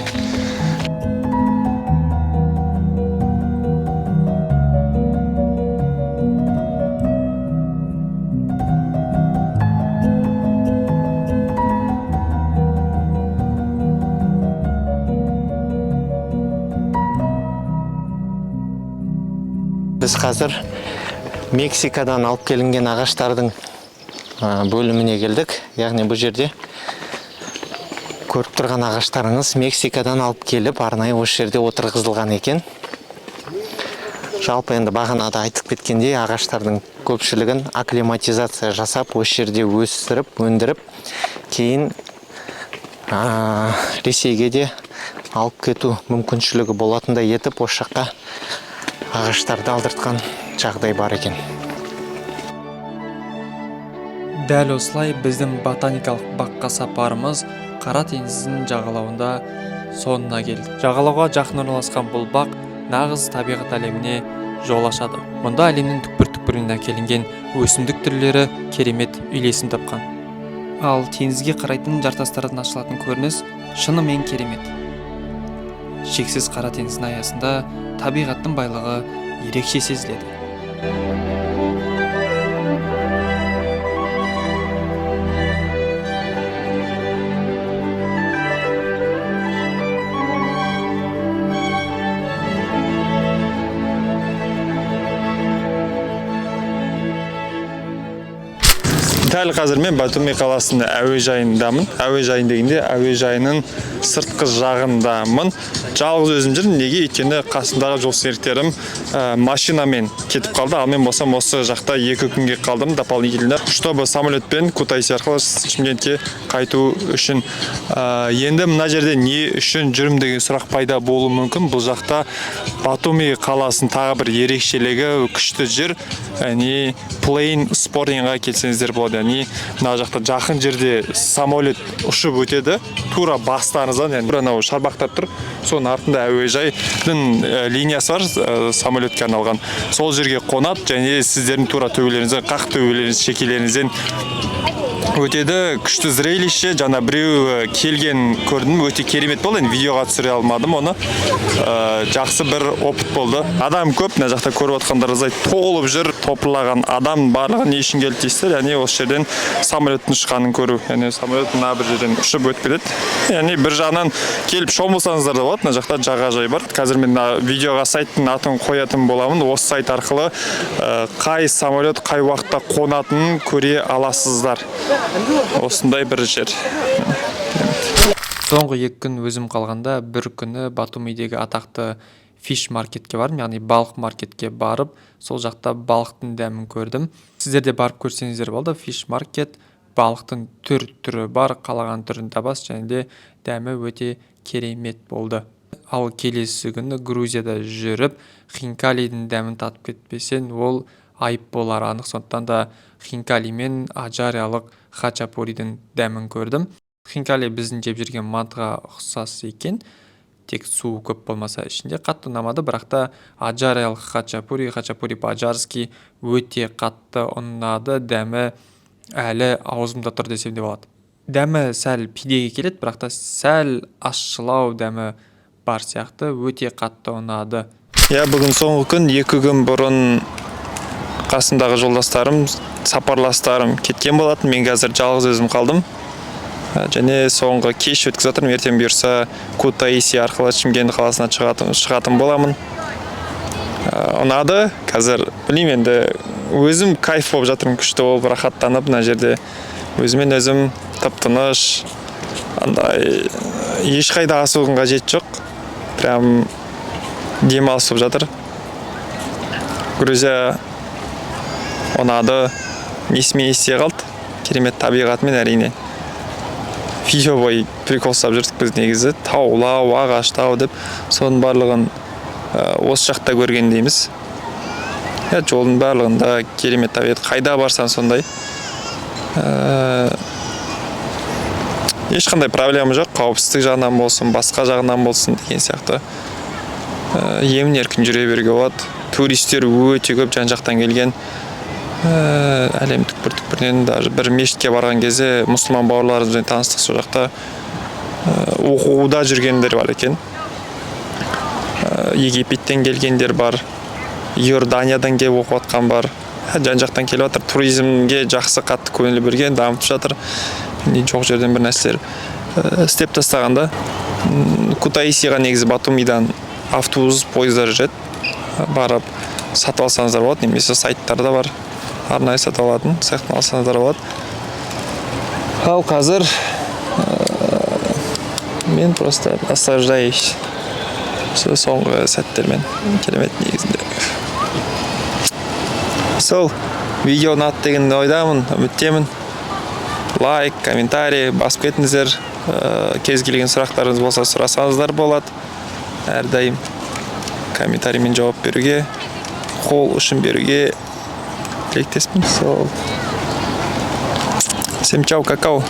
Біз қазір Мексикадан алып келінген ағаштардың бөліміне келдік. Яғни бұл жерде көріп тұрған ағаштарыңыз Мексикадан алып келіп, арнайы осы жерде отырғызылған екен. Жалпы енді бағанада айтып кеткендей, ағаштардың көпшілігін акклиматизация жасап, осы жерде өсіріп, өндіріп, кейін Ресейге де алып кету мүмкіншілігі болатындай етіп, осы жаққа ағаштарды алдыртқан жағдай бар екен. Дәл осылай біздің ботаникалық баққа сапарымыз Қара теңіздің жағалауында соңына келді. Жағалауға жақын орналасқан бұл бақ нағыз табиғат әлеміне жол ашады. Мұнда әлемнің түкпір-түкпірінен әкелінген өсімдік түрлері керемет үйлесім тапқан. Ал теңізге қарайтын жартастардан ашылатын көрініс шынымен керемет. Шексіз Қара теңіздің аясында табиғаттың байлығы ерекше сезіледі. Дәл қазір мен Батуми қаласының әуежайындамын. Әуежайын дегенде әуежайының сыртқы жағындамын. Жалғыз өзім жүрмін. Неге? Өйткені қасымдағы жолсеріктерім машинамен кетіп қалды. Ал мен болсам осы жақта 2 күнге қалдым дополнительно, чтобы самолетпен Кутайси арқылы Шымкентке қайту үшін. Енді мына жерде не үшін жүрмін деген сұрақ пайда болуы мүмкін. Бұл жақта Батуми қаласының тағы бір ерекшелігі күшті жер, яғни плейн спортинға келсеңіздер болады. яғни мына жақта жақын жерде самолет ұшып өтеді, тура бастарыңыздан, яғни тура анау шарбақтап тұр, соның артында әуежайдың линиясы бар, самолетке арналған. Сол жерге қонады және сіздердің тура төбелеріңізден, қақ төбелеріңіз, шекелеріңізден өтеді. Күшті зрелище, жаңа біреу келген көрдім, өте керемет болды. Енді видеоға түсіре алмадым оны. Жақсы бір опыт болды. Адам көп, мына жақта көріп отқандарыңыздай толып жүр, топырлаған адам барлығы не үшін келді дейсіздер? Яғни осы жерден самолеттің ұшқанын көру. Яғни самолет мына бір жерден ұшып өтіп кетеді. Яғни бір жағынан келіп шомылсаңыздар да болады. Мына жақта жағажай бар. Қазір мен видеоға сайттың атын қоятын боламын. Осы сайт арқылы қай самолет қай уақытта қонатынын көре аласыздар. Осындай бір жер. Соңғы 2 күн өзім қалғанда бір күні Батумидегі атақты фиш маркетке бардым, яғни балық маркетке барып, сол жақта балықтың дәмін көрдім. Сіздер де барып көрсеңіздер болды. Фиш маркет, балықтың түрі бар, қалаған түрін табасыз, және де дәмі өте керемет болды. Ал келесі күні Грузияда жүріп, хинкалидің дәмін татып кетпесең, ол айып болар анық. Сондықтан да хинкали мен аджариялық хачапуридің дәмін көрдім. Хинкали біздің жеп жүрген мантыға ұқсас екен, тек су көп болмаса ішінде. Қатты ұнамады, бірақ та аджариялық хачапури по-аджарски өте қатты ұнады. Дәмі әлі аузымда тұр десем де болады. Дәмі сәл пидеге келеді, бірақ та сәл ащылау дәмі бар сияқты, өте қатты ұнады. Бүгін соңғы күн, 2 күн бұрын қасымдағы жолдастарым, сапарластарым кеткен болатын. Мен қазір жалғыз өзім қалдым. Және соңғы кеш өткізіп жатырмын. Ертең бұйырса Кутаиси арқылы Шымкент қаласына шығатын боламын. Ұнады. Қазір білмеймін, енді өзім кайф болып жатырмын, күшті болып рахаттанып, мына жерде өзімен өзім тып-тыныш, андай ешқайда асығудың қажеті жоқ. Прям демалыс болып жатыр. Грузия ұнады. Несімен есте қалды. Керемет табиғатымен әрине. Видео бой прикол ұстап жүрдік біз негізі. Таулау, ағаштау деп, соның барлығын осы жақта көргендейміз. Жолдың барлығында керемет табиғат. Қайда барсан сондай. Ешқандай проблема жоқ. Қауіпсіздік жағынан болсын, басқа жағынан болсын деген сияқты. Емін-еркін жүре беруге болады. Туристер өте көп жан-жақтан келген. Әлем түкпір-түкпірінен, даже бір мешітке барған кезде мұсылман бауырларымызбен таныстық. Сол жақта оқуда жүргендер бар екен. Египеттен келгендер бар, Иорданиядан келіп оқып жатқан бар. Жан-жақтан келіп жатыр. Туризмге жақсы қатты көңіл берген, дамытып жатыр. Жоқ жерден бір нәрселер істеп тастағанда. Кутаисиға негізі Батумидан автобус, пойыздар жүреді. Барып сатып алсаңыздар болады, немесе сайттарда бар. Арнайы сатып алатын, саяқтан алсаңыздар болады. Ал қазір мен просто наслаждаюсь соңғы сәттермен. Керемет негізінде. Сол, видео ұнады деген ойдамын, үміттемін. Лайк, комментарий басып кетіңіздер. Кез келген сұрақтарыңыз болса сұрасаңыздар болады. Әрдайым комментариймен жауап беруге, қол ұшын беруге тілектеспін. Всем чау, какао.